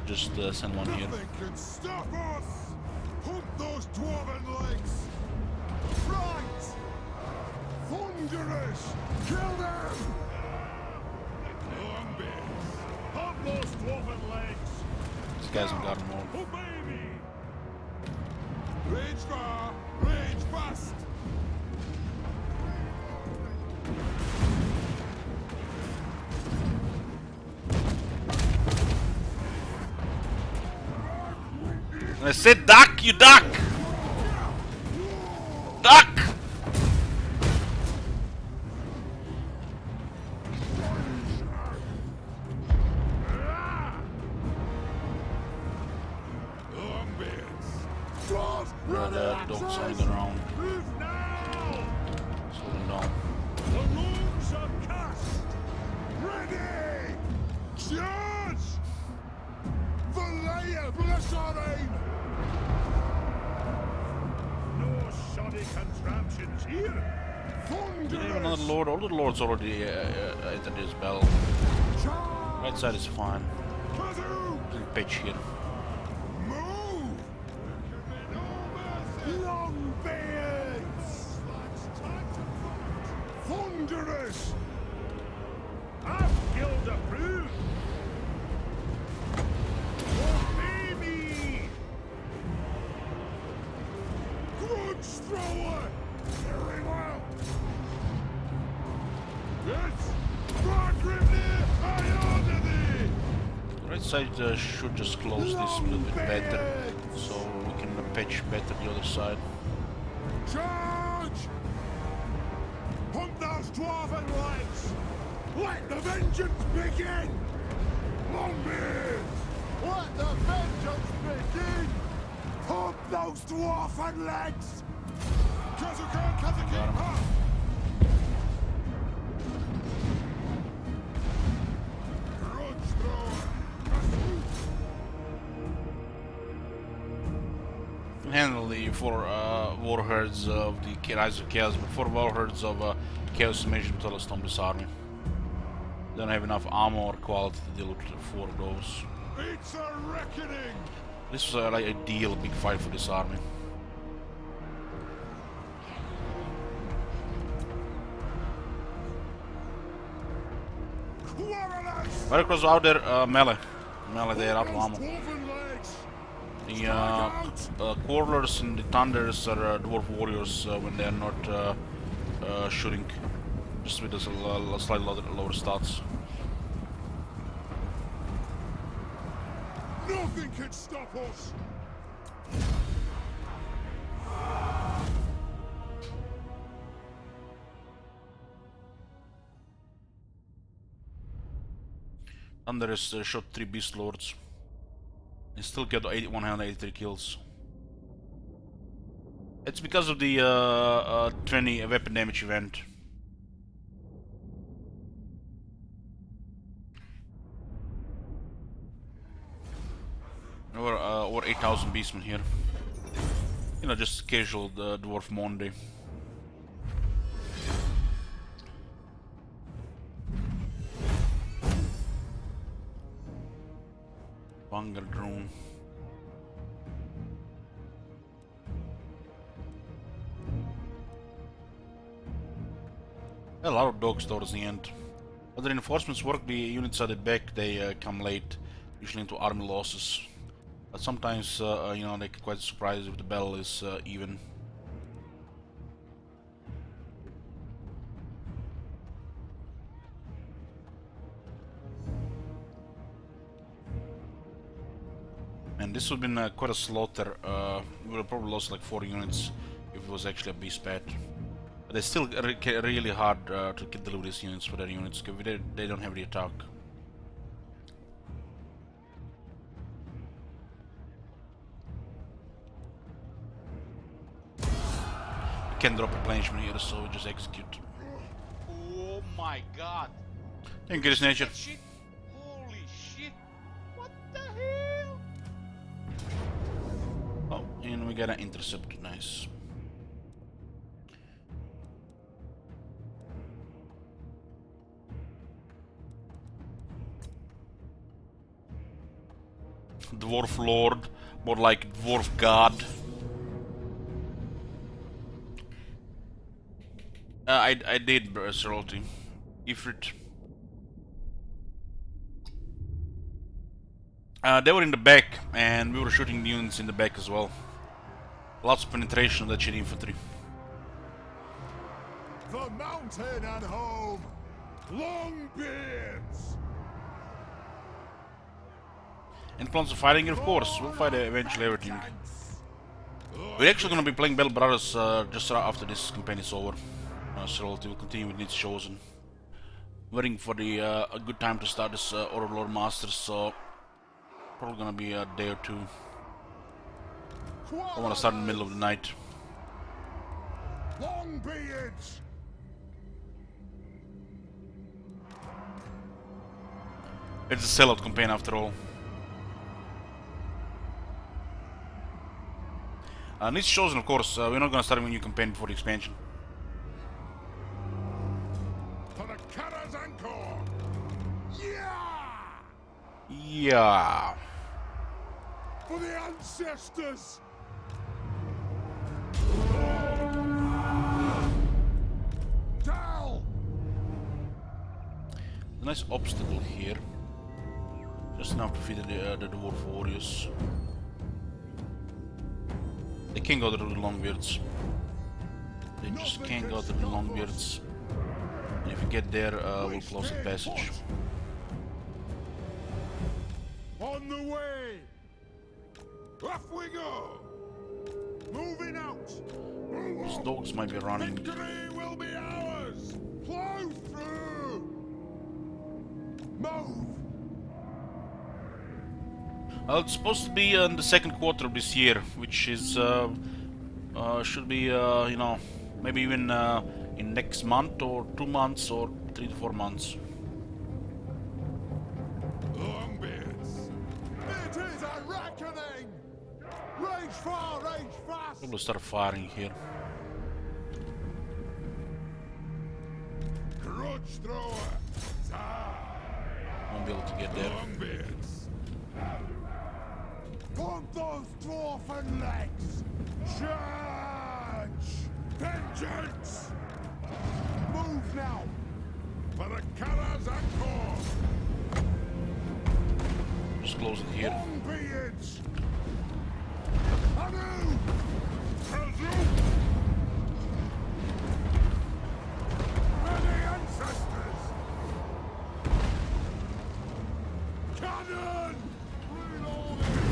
Just send one here. Nothing can stop us! Hunt those dwarven legs! Right! Thunderous! Kill them! Longbeards! Hunt those dwarven legs! These guys have got more. Obey me! Rage far! Rage fast! I said duck, you duck! Duck! Longbeards! Dwarves! Run Dogs on the ground. Move now! Slow them down. The runes are cast! Ready! Charge! Valaya Blessarine! No shoddy contraptions here! We have another lord. All the lords already entered his bell. Charge! Right side is fine. Kazoo! Can pitch here. Move! Longbeards! Thunderous! Upskilled approved! Obey me! Grudge thrower! Very well! Yes! Grimnir, I order thee! Right side should just close this a little bit better, so we can pitch better the other side. Charge! Hunt those dwarven legs! Let the vengeance begin! Longbeard! Let the vengeance begin! Hunt those dwarven legs! Karaz-a-Karak! Grudge thrower! Handle the 4 warheads of the Karaz-a-Karak, but 4 warheads of Chaos Imagine to stomp this army. Don't have enough armor or quality to deal with 4 of those. It's a reckoning! This was like a ideal big fight for this army. Quarrelers! Right across out there, melee. Melee there, out of Those armor. dwarven legs! The Quarrelers and the Thunders are dwarf warriors when they are not shooting. Just with a slightly lower stats. Nothing can stop us! Thunders shot 3 Beast Lords. And still get 183 kills. It's because of the 20 weapon damage event. Over 8,000 beastmen here. You know, just casual dwarf Monday. Vanguard drone. A lot of dogs towards the end. But the reinforcements work, the units at the back, they come late, usually into army losses. But sometimes, you know, they get quite surprised if the battle is even. And this would have been quite a slaughter. We would have probably lost like 4 units if it was actually a beast pad. But it's still really hard to deliver these units for their units because they don't have the attack. We can drop replenishment here, so we just execute. Oh my god. Thank you, this nature. That shit? Holy shit. What the hell? Oh, and we got an intercept. Nice. Dwarf Lord, more like Dwarf God. I did Seralty. Ifrit. They were in the back, and we were shooting the units in the back as well. Lots of penetration of that shit infantry. The mountain and home! Longbeards! And plans of fighting, of course. We'll fight eventually everything. We're actually gonna be playing Battle Brothers just after this campaign is over. Seralty will continue with its chosen. Waiting for the a good time to start this Lord Masters, so probably gonna be a day or 2. I wanna start in the middle of the night. Longbeards! It's a sellout campaign after all. Needs chosen, of course. We're not gonna start a new campaign before the expansion. For the Karaz-a-Karak! Yeah! Yeah. For the ancestors! Down! A nice obstacle here. Just enough to feed the dwarf warriors. They can't go through the Longbeards. They just can't go through the Longbeards. And if we get there, we'll close the passage. On the way! Off we go! Moving out! These dogs might be running. Victory will be ours! Plow through! Move! It's supposed to be in the second quarter of this year, which is should be you know, maybe even in next month or 2 months or 3 to 4 months. Longbeards! It is a reckoning! Range far, range fast! Probably start firing here. Grudge thrower! Won't be able to get there. Longbeards! Pump those dwarfen legs! Charge! Vengeance! Move now! For the Karaz-a-Karak! Just close it here. Longbeards! Anu! Azul! For the ancestors! Cannon! Reloading!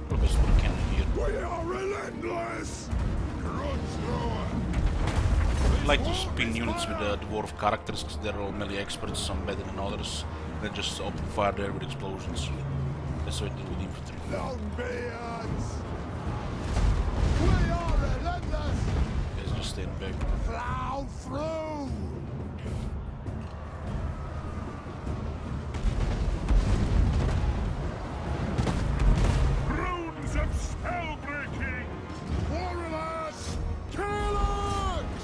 Probably just put a cannon here. We are relentless! Grudge thrower! I like to spin units with the dwarf characters because they're all melee experts, some better than others. Then just open fire there with explosions. That's what I did with infantry. Longbeards! We are relentless! Guys just stand back. Plow through! Runes of spellbreaking! Warriors! Killers!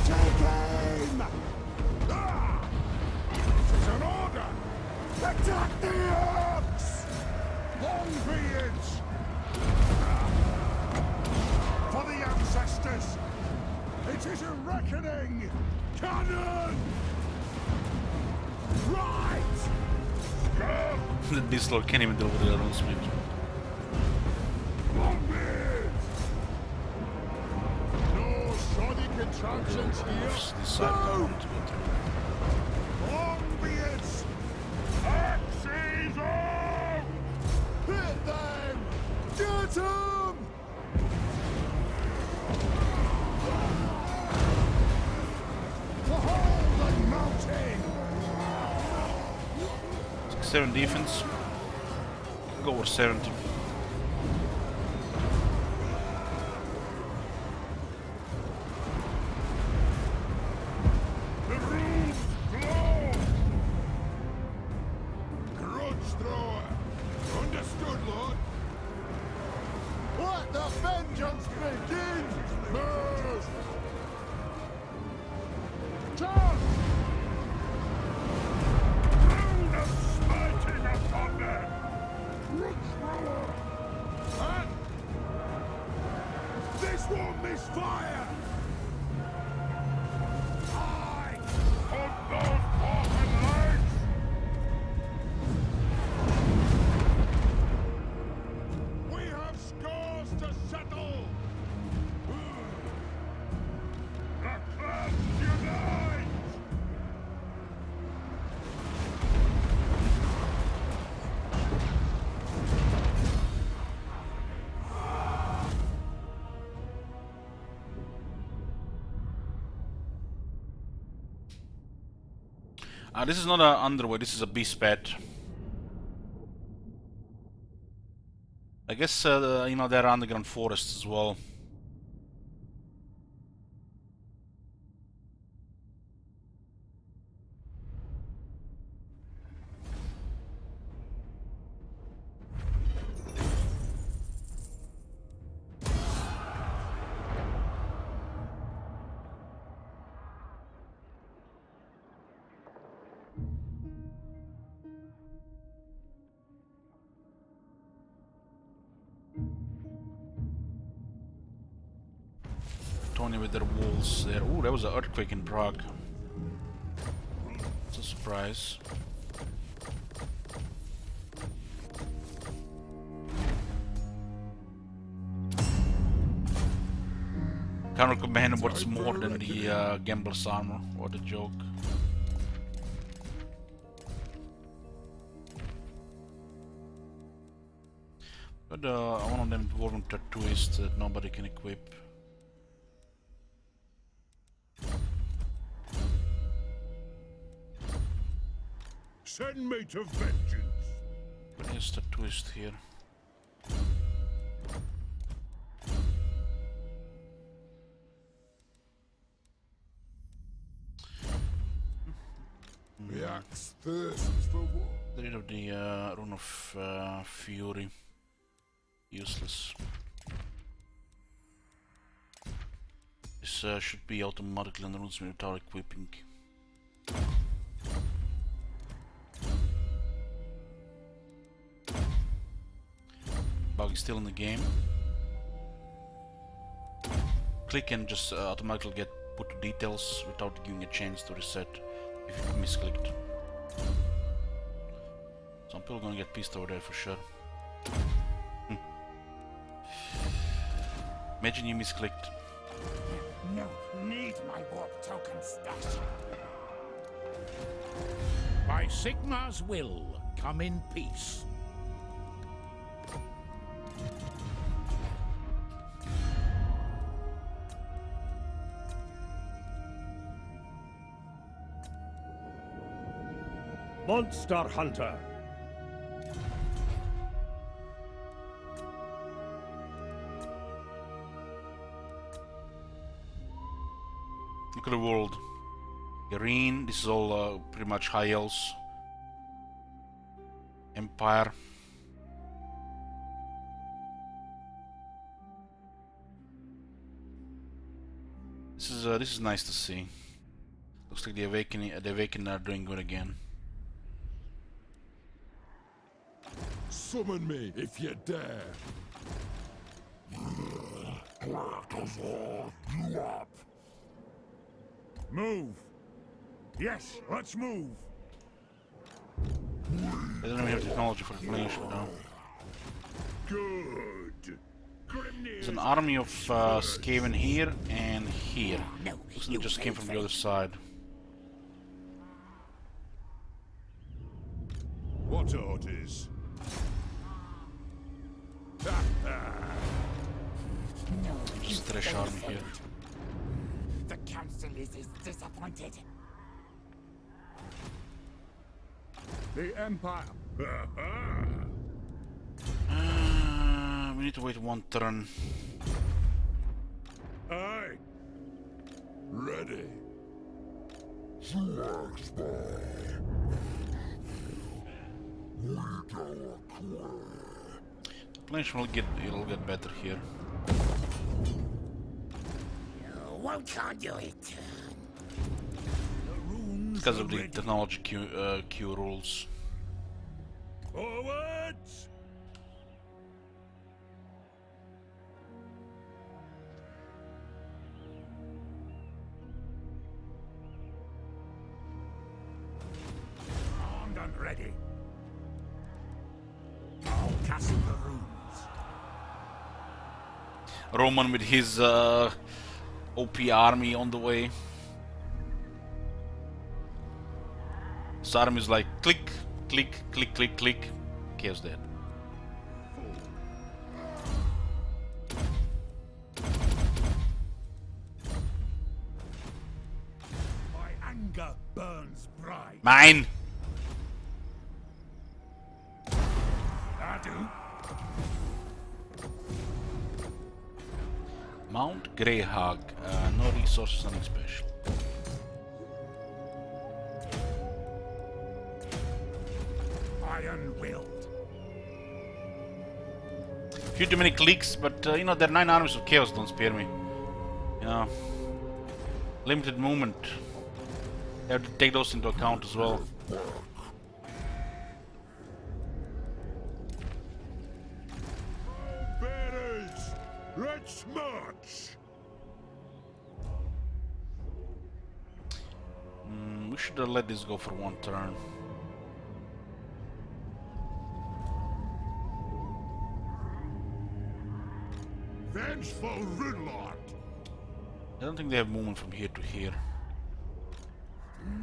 Take aim! Ah! It is an order! Attack the orcs! Longbeards! For the ancestors! It is a reckoning! Cannon! Right! This lord can't even deal with their own speed. Longbeards! No shoddy contraptions here! This side I want to go through. Longbeards! Axes on! Hit them! Get them! Behold and mounting! 7 defense. Go over 70. The runes glow! Grudge thrower! Understood, Lord! Let the vengeance begin! Move! Charge! Rune of smiting upon them! Grudge thrower! And this won't miss fire! Aye! On those orphan legs! We have scores to settle! The clans unite! This is not an underway, this is a beast pad. I guess, you know, there are underground forests as well. Estonia with their walls there. Ooh, there was an earthquake in Prague. It's a surprise. Can't recommend what's more than the gambler's armor. What a joke. But one of them dwarven tattooists that nobody can equip. Send me to vengeance. But here's tattooist here. The axe thirsts for war. Get rid of the rune of fury. Useless. This should be automatically on the runes without equipping. Bug is still in the game. Click and just automatically get put to details without giving a chance to reset if you misclicked. Some people are gonna get pissed over there for sure. Imagine you misclicked. No, need my warp token stash. By Sigmar's will, come in peace. Monster Hunter. Look at the world. Green, this is all pretty much high elves. Empire. This is nice to see. Looks like the Awakening are doing good again. Summon me if you dare. Move. Yes, let's move. They don't even have technology for explanation now. Good. There's an army of Skaven here and here. No, Looks like it just came from the other side. What orders? No, Just trash army here. the council is disappointed. The Empire. We need to wait one turn. Aye. Ready. Planation it'll get better here. Won't I do it? The runes Because are of the ready. technology queue rules. Forwards! Armed and ready. I'll castle the runes. Roman with his OP army on the way. His army is like click, click, click, click, click. Chaos dead. My anger burns bright. Mine! I do. Mount Greyhawk. No resources, nothing special. Iron-willed. Few too many clicks, but you know, there are 9 armies of chaos, don't spare me. You know, limited movement. You have to take those into account as well. Bearers, let's march. We should have let this go for one turn. Vengeful Runelord! I don't think they have movement from here to here.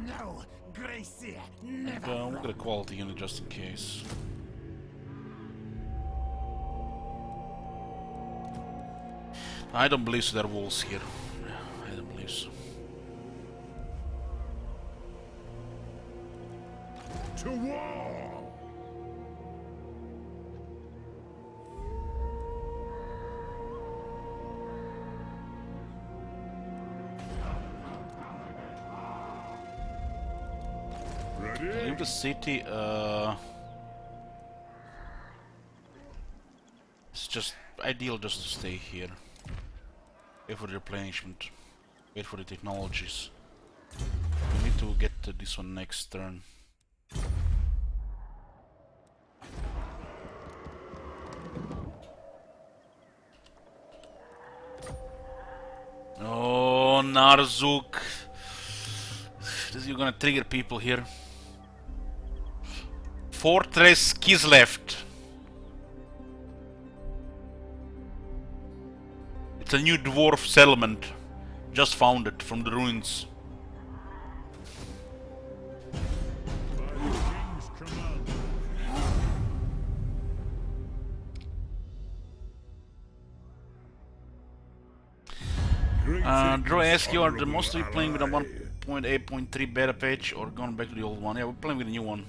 No, Gracie, And, never. we'll get a quality unit just in case. I don't believe so there are wolves here. I don't believe so. To war! Ready? Leave the city, it's just ideal just to stay here. Wait for the replenishment. Wait for the technologies. We need to get to this one next turn. Oh, Narzuk. You're gonna trigger people here. Fortress Kislev. It's a new dwarf settlement. Just founded from the ruins. By the King's command. Draw ask you, are the Honorable most of you playing with a ally. 1.8.3 beta patch or going back to the old one? Yeah, we're playing with the new one.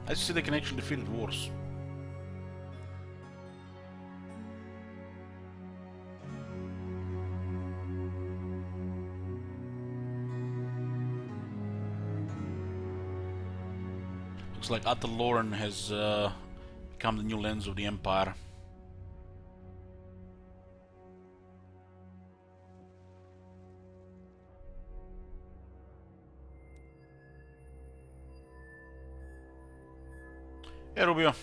I see they can actually defeat the wars. Looks like Ataloran has become the new lens of the Empire. Hey Rubio.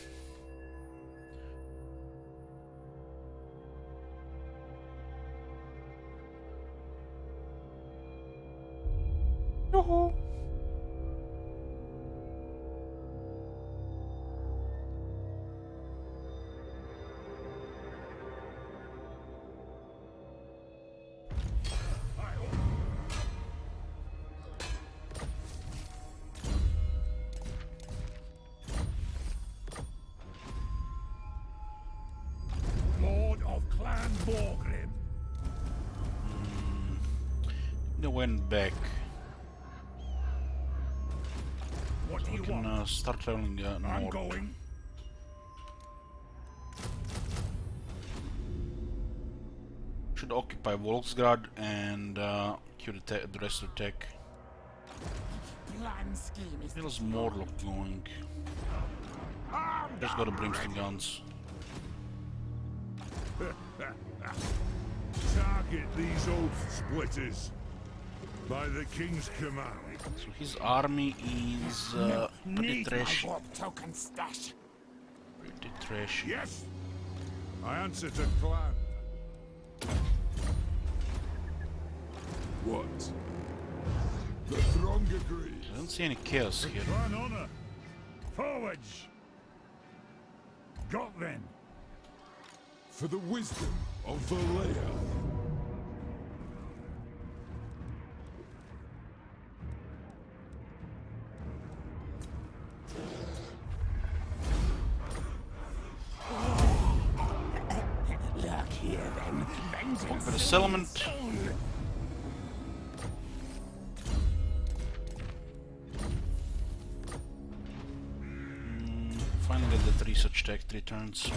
Yoo-hoo. Lord of Clan Borgrim. They went back. What do We you can want? start traveling I'm north. going. Should occupy Volksgrad and cure the rest of the tech. Plan scheme is Feels Morlock going. Just got a brimstone guns. Target these oath splitters. By the King's command. So his army is pretty need my trashy. warp token stash. Pretty trashy. Yes! I answer to clan. What? The throng agrees. I don't see any chaos here. Clan honor. Forwards. Got them. For the wisdom of Valea. Look here then. Vengeance For the settlement. soon. Finally get the 3 such tech, 3 turns.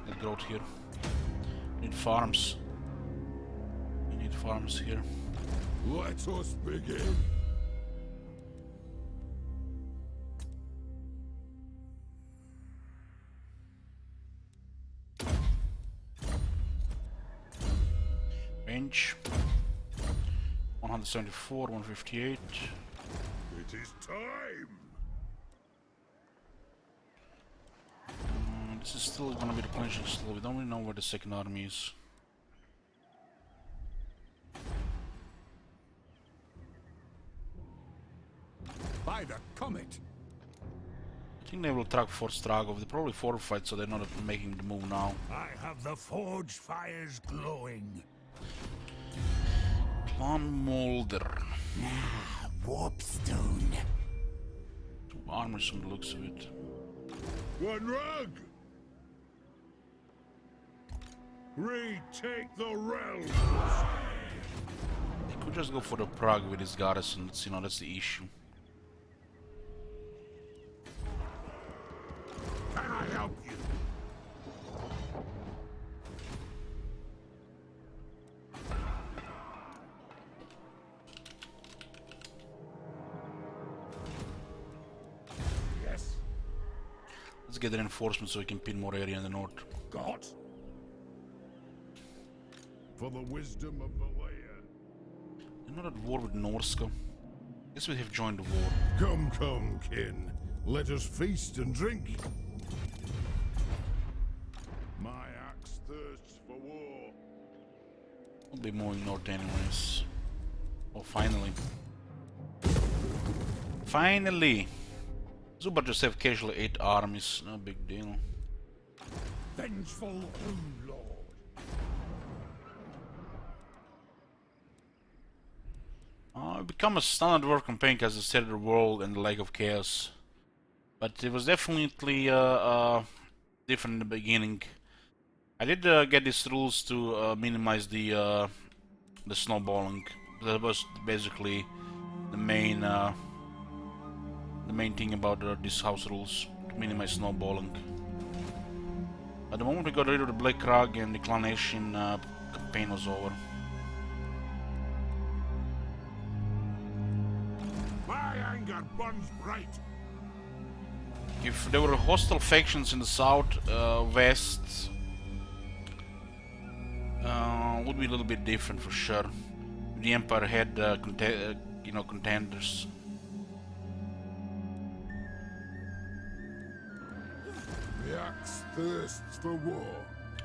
Get growth here. Need farms. We need farms here. Let us begin. range. 174, 158. It is time. This is still gonna be replenishing slow. We don't really know where the second army is. By the comet! I think they will track for Stragov. They probably fortified, so they're not making the move now. I have the forge fires glowing. Clan Molder. Warpstone. Two armors from the looks of it. One rug. Retake the realms. They could just go for the Prague with his garrison. You know, that's the issue. Can I help you? Yes. Let's get the reinforcements so we can pin more area in the north. God. For the wisdom of the layer. They're not at war with Norska. Guess we have joined the war. Come, come, kin. Let us feast and drink. My axe thirsts for war. I'll be moving north anyways. Oh, finally. Finally! Zubar just have casually 8 armies. No big deal. Vengeful Rune Lord. It became a standard war campaign as the State of the World and the Lake of Chaos. But it was definitely different in the beginning. I did get these rules to minimize the snowballing. That was basically the main thing about these house rules, to minimize snowballing. At the moment we got rid of the Black Crag and the Clanation campaign was over. My anger burns bright. If there were hostile factions in the south, west, would be a little bit different for sure. The Empire had, contenders. The axe thirsts for war.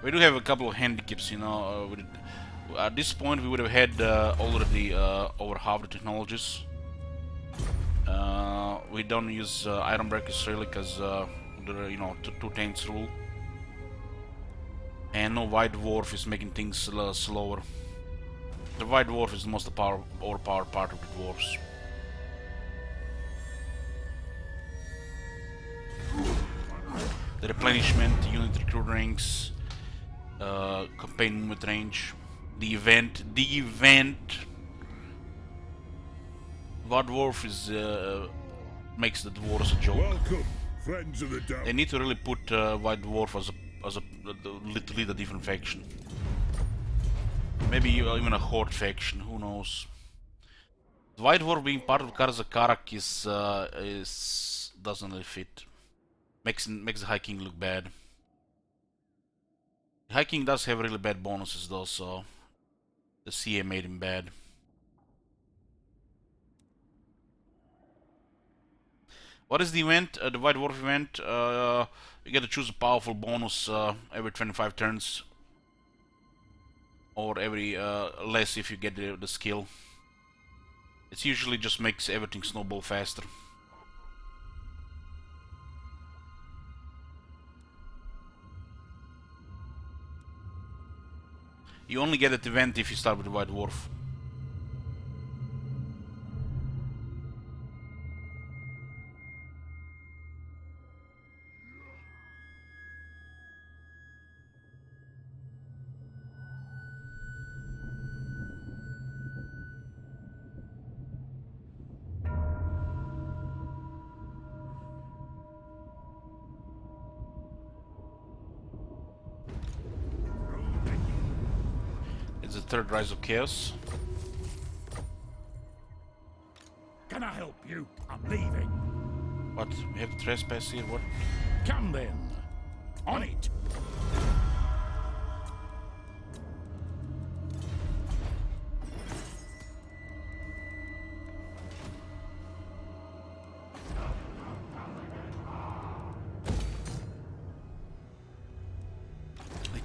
We do have a couple of handicaps, at this point we would have had already over half the technologies. We don't use iron breakers really because the two tanks rule, and no White Dwarf is making things slower. The White Dwarf is the most overpowered part of the dwarves. The replenishment, unit recruit ranks, campaign movement range, the event. White Dwarf is makes the dwarves a joke. Welcome, friends of the dark. They need to really put White Dwarf as a to lead a different faction. Maybe even a horde faction. Who knows? The White Dwarf being part of Karaz-a-Karak is doesn't really fit. Makes the High King look bad. The High King does have really bad bonuses though, so the CA made him bad. What is the event? The White Dwarf event. You get to choose a powerful bonus every 25 turns, or every less if you get the skill. It usually just makes everything snowball faster. You only get that event if you start with the White Dwarf. It's the third Rise of Chaos. Can I help you? I'm leaving. What? We have to trespass here? What? Come then. On it.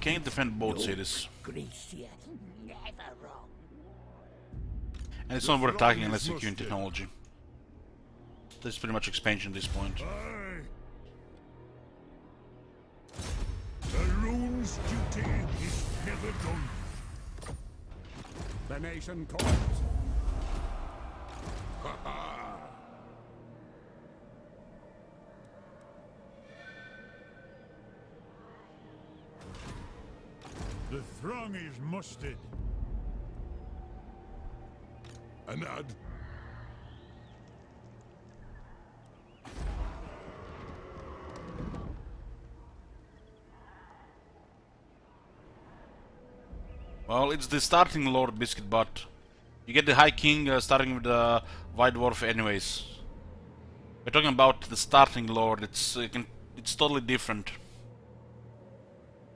can't defend both cities. Gracia, never wrong. And it's not worth attacking unless you in technology. This is pretty much expansion at this point. Aye. The rune's duty is never done. The nation calls. The throng is mustered. Anad, Well, it's the starting Lord Biscuit, but you get the High King starting with the White Dwarf anyways. We're talking about the starting Lord, it's totally different.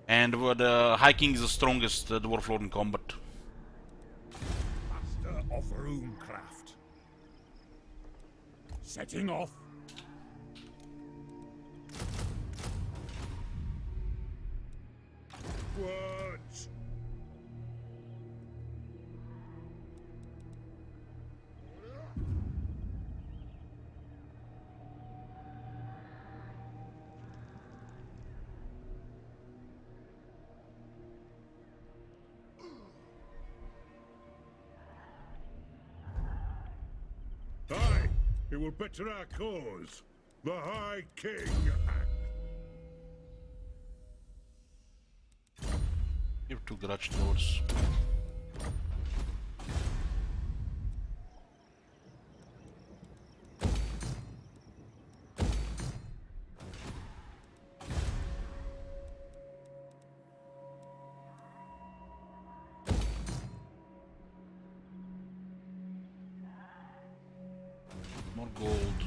And the High King is the strongest Dwarf Lord in combat. Master of runecraft. Setting off. Words. Aye, it will better our cause. The High King act. Here two Grudge Lords. More gold.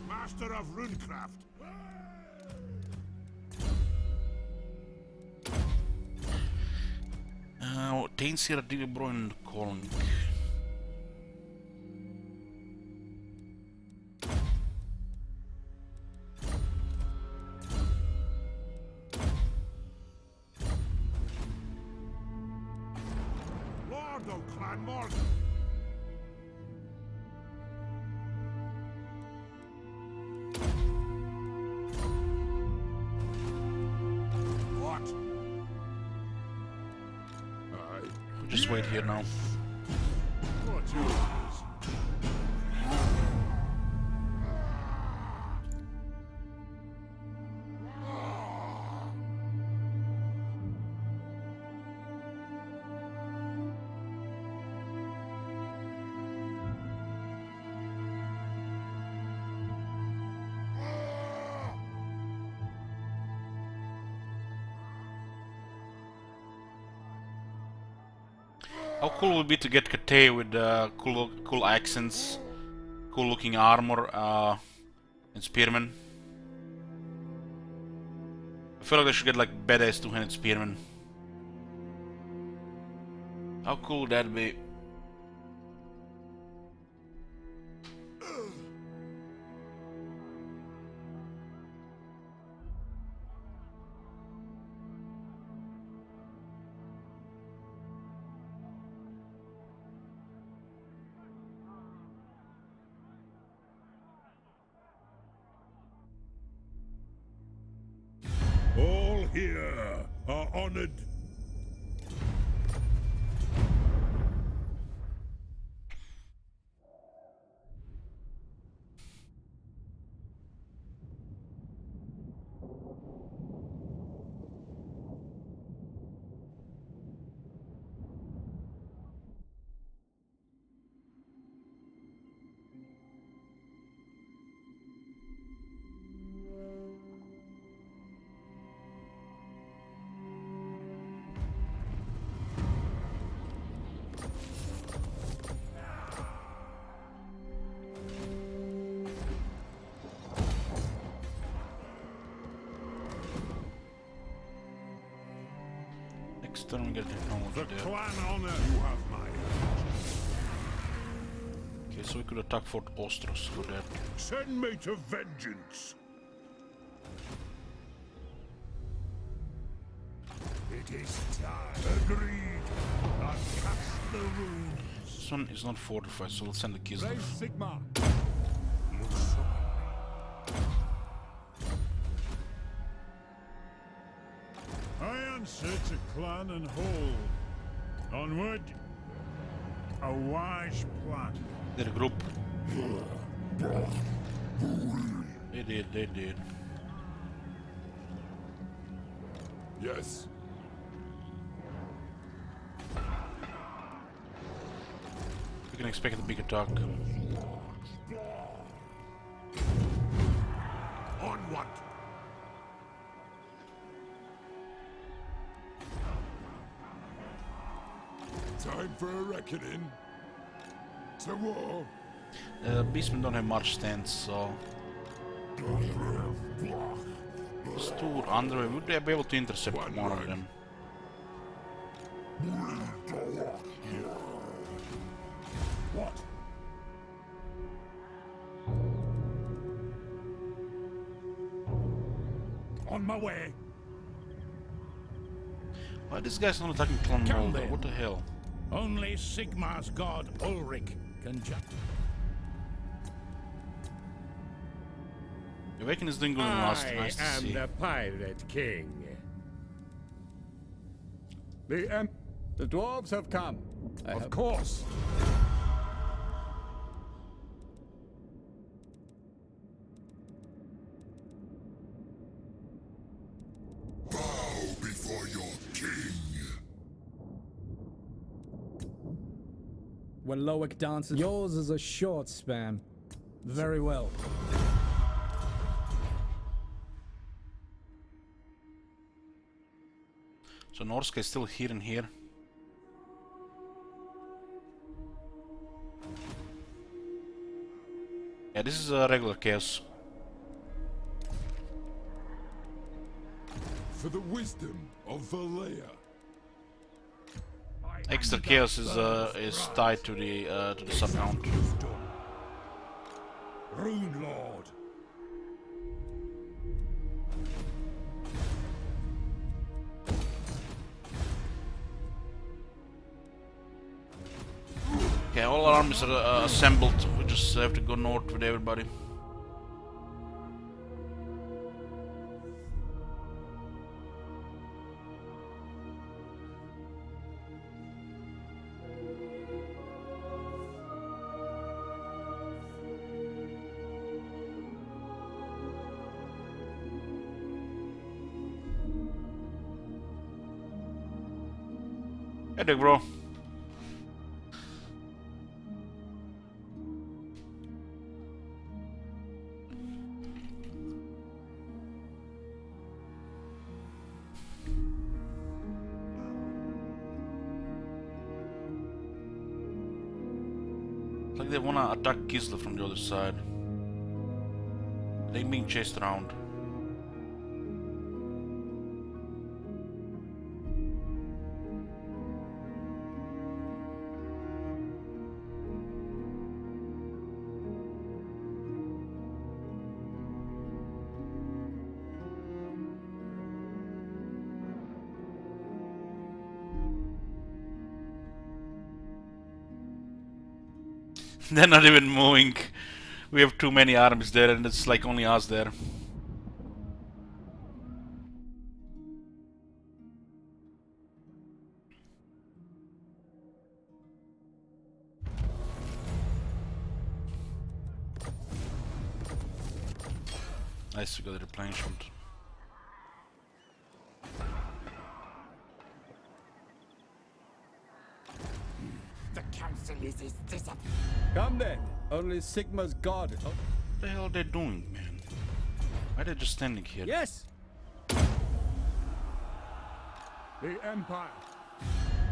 Master of runecraft. Het eens hier dat die bro in de koning. Lord of Clanmore. What? aye. Just wait here now. What's yours? How cool would it be to get Kate with cool accents, cool looking armor, and spearmen? I feel like they should get like badass two-handed spearmen. How cool would that be? All here are honored. Next turn we get technology The there. clan honor. You have my Okay, so we could attack Fort Ostros for that. Send me to vengeance. It is time. Agreed. I cast the runes. This one is not fortified, so let's send the Kislev. Raise Sigma. You summon me. I answer to clan and hold. Onward. A wise plan. They're a group. They did. Yes. We can expect a big attack. Onward. Time for a reckoning. To war. Beastmen don't have much stance, so... Stur Andre, we would be able to intercept one of them. What? On my way. Why this guy's not attacking Clan Come Mulder? then. What the hell? Only Sigmar's god Ulrich can judge. Awaken is doing good in the last. I Nice to am see. the Pirate King. The dwarves have come. Of course. Bow before your king. When Loic dances, yours is a short span. Very well. So Norska is still here and here. Yeah, this is a regular chaos. For the wisdom of Valea. Extra chaos is tied to the sub count. Rune Lord. Okay, all our armies are assembled. We just have to go north with everybody. Hey there, bro. Like they wanna attack Kislev from the other side. They're being chased around. They're not even moving. We have too many armies there and it's like only us there. Nice, we got the replenishment. The council is disappointed. Come then. Only Sigma's god. Oh, What the hell are they doing, man? Why are they just standing here? yes. The Empire.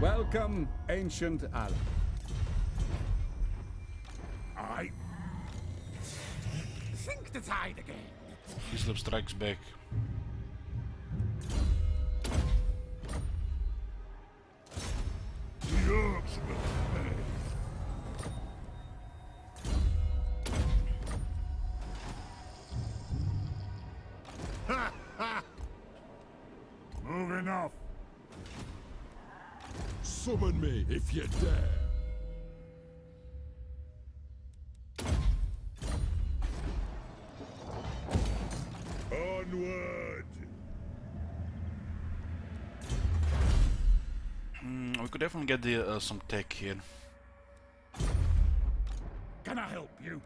Welcome, ancient ally. I Think the tide again. Kislev strikes back. the herbs will pay. Summon me if you dare. Onward! We could definitely get the some tech here. Can I help you?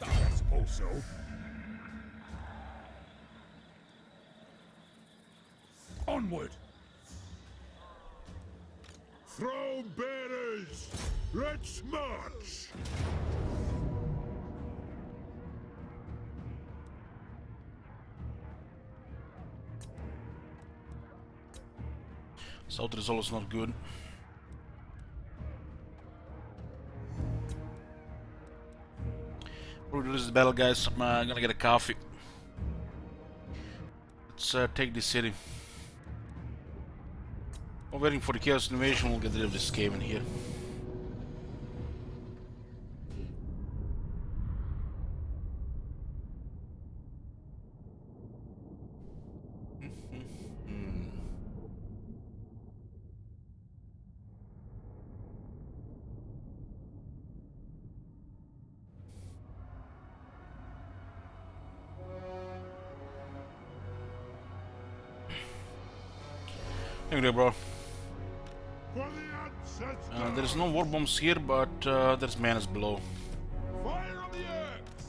I suppose so. Onward! Throne bearers! Let's march! South result is not good. Before we do this battle, guys, I'm gonna get a coffee. Let's take this city. While waiting for the Chaos Invasion, we'll get rid of this cave in here. Anyway, bro. For the ancestors! There's no war bombs here, but there's menace below. Fire on the axe!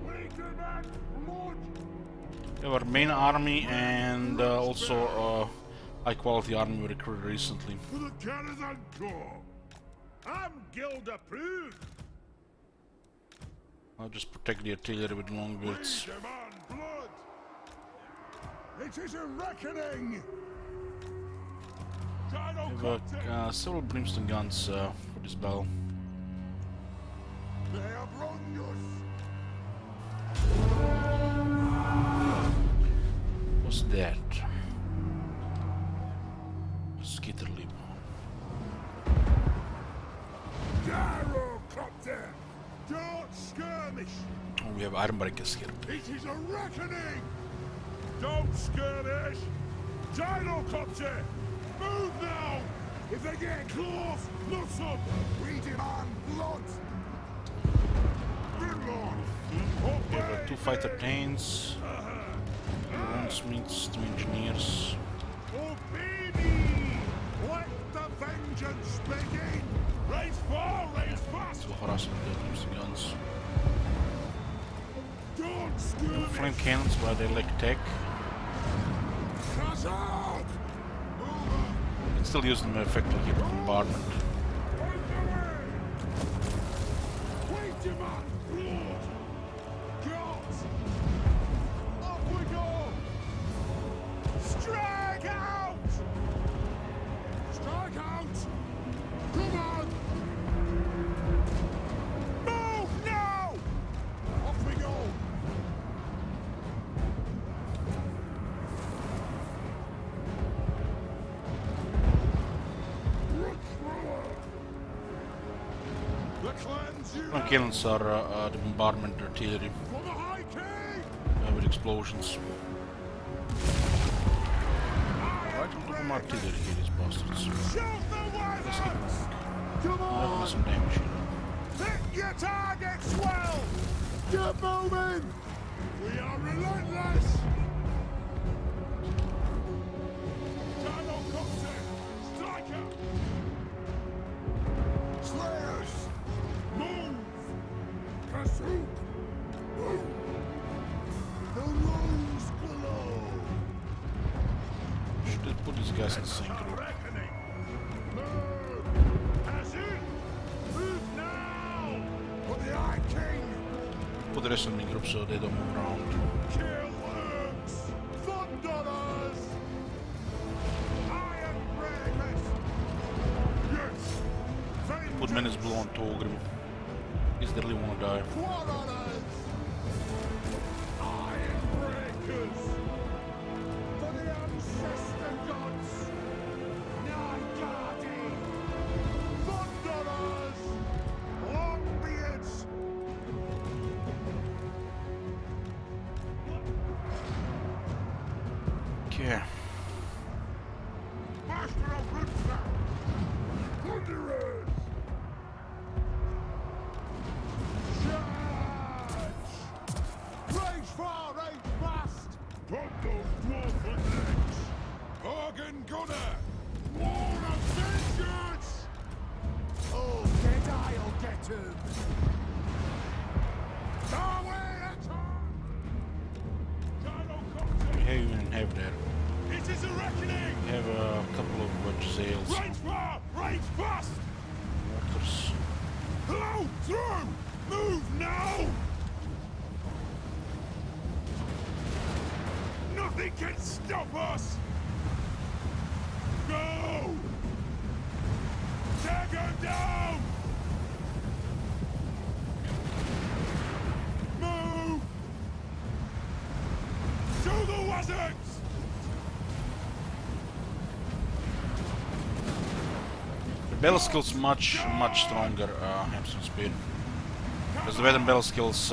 Waken back, Lord! We have our main army and also high quality army we recruited recently. For the Karaz-a-Karak! I'm guild approved. I'll just protect the artillery with long We bullets. demand blood! It is a reckoning. Dino We have several brimstone guns for this battle. They have wronged us! What's that? Skitterly. Gyrocopter! Don't skirmish! Oh, we have iron breakers here. It is a reckoning! Don't skirmish! Gyrocopter! Move now! If they get close, nuts up! We demand blood! Grimlock! We have 2 fighter planes, 1 smiths, 2 engineers. Obey me! Let the vengeance begin! Raise far, raise fast! Still harassing the brimstone guns. Don't skirmish! Flame cannons, but they lack tech. Crash out! You can still use them effectively here for bombardment. We demand blood! Gods! Up we go! Strike out! Strike out! Come on! Move now! Off we go! The clans Flame cannons are the bombardment artillery for the High King! with explosions. Why don't put them artillery here, these bastards? Shoot the Let's keep weapons! moving. Come That'll on! do some damage here. Hit your targets well! Get moving! We are relentless! Gyrocopter! Striker! Slayers! Move! Pursuit! Move! The rose below! Should put these guys in the same group. Reckoning! Move! Pursuit! Move now! For the High King! Put the rest of them in group so they don't move around. Kill worms! Thunderers! Iron breakers! Yes! Put Menace Blue on Togrim. Because they really want to die. Quarterers! Iron breakers! For the ancestor gods! Nygardi! Thunderers! Longbeards! Okay. Master of Rutsa! Thunderers! Charge! Rage far, rage fast! Pump those dwarf legs! Hagen Gunner! War of vengeance! Oh, Deadeye will get him! We have even have there. It is a reckoning! We have a couple of Giselles. Range far! Range fast! Mortars. Hello! Through! Move now! Nothing can stop us! Go! Take her down! Move! To the wizards! The battle skills much stronger hamstring speed. Because the weapon battle skills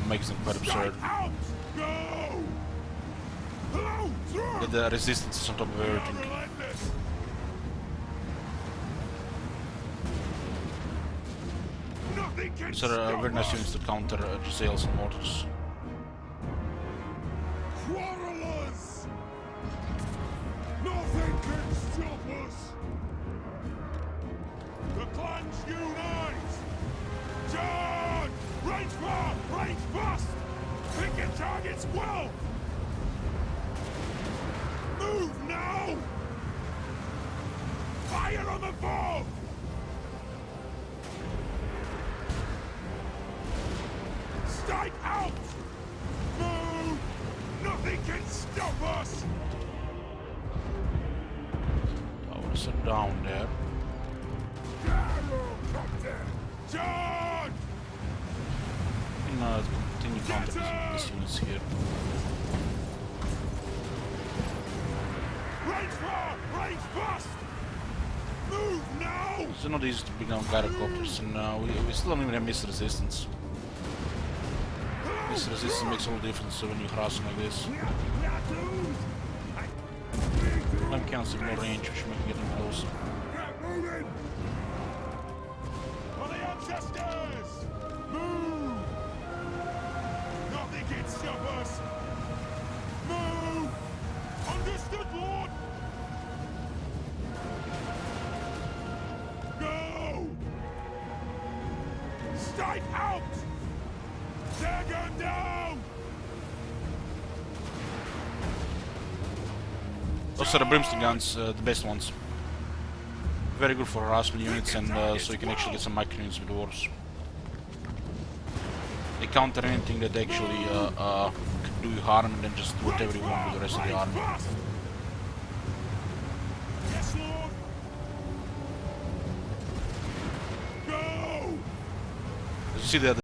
makes them quite absurd. Out! Go! Hello! Through! The resistance is on top of everything. Relentless! Nothing can These are very nice units to counter Giselles and mortars. Quarrelers! Nothing can stop us! The clans unite! Charge! Range far! Range fast! Pick your targets well! Move now! Fire on the foe! Strike out! Move! Nothing can stop us! Towers are down there. Charge! We can continue countering these units here. Range far! Range fast! Move now! It's not easy to bring down gyrocopters, and we still don't even have missile resistance. Missile resistance makes all the difference when you're harassing like this. Flame cannons have more range, which make getting closer. Get moving! For the ancestors! Move! Nothing can stop us! Move! Understood, Lord! Go! Strike out! Dagger down! Those are the brimstone guns, the best ones. Very good for harassment units, and so you can actually get some micro units with dwarves. They counter anything that actually can do you harm, and then just do whatever you want with the rest of the army. Yes, Lord! Go! As you see there,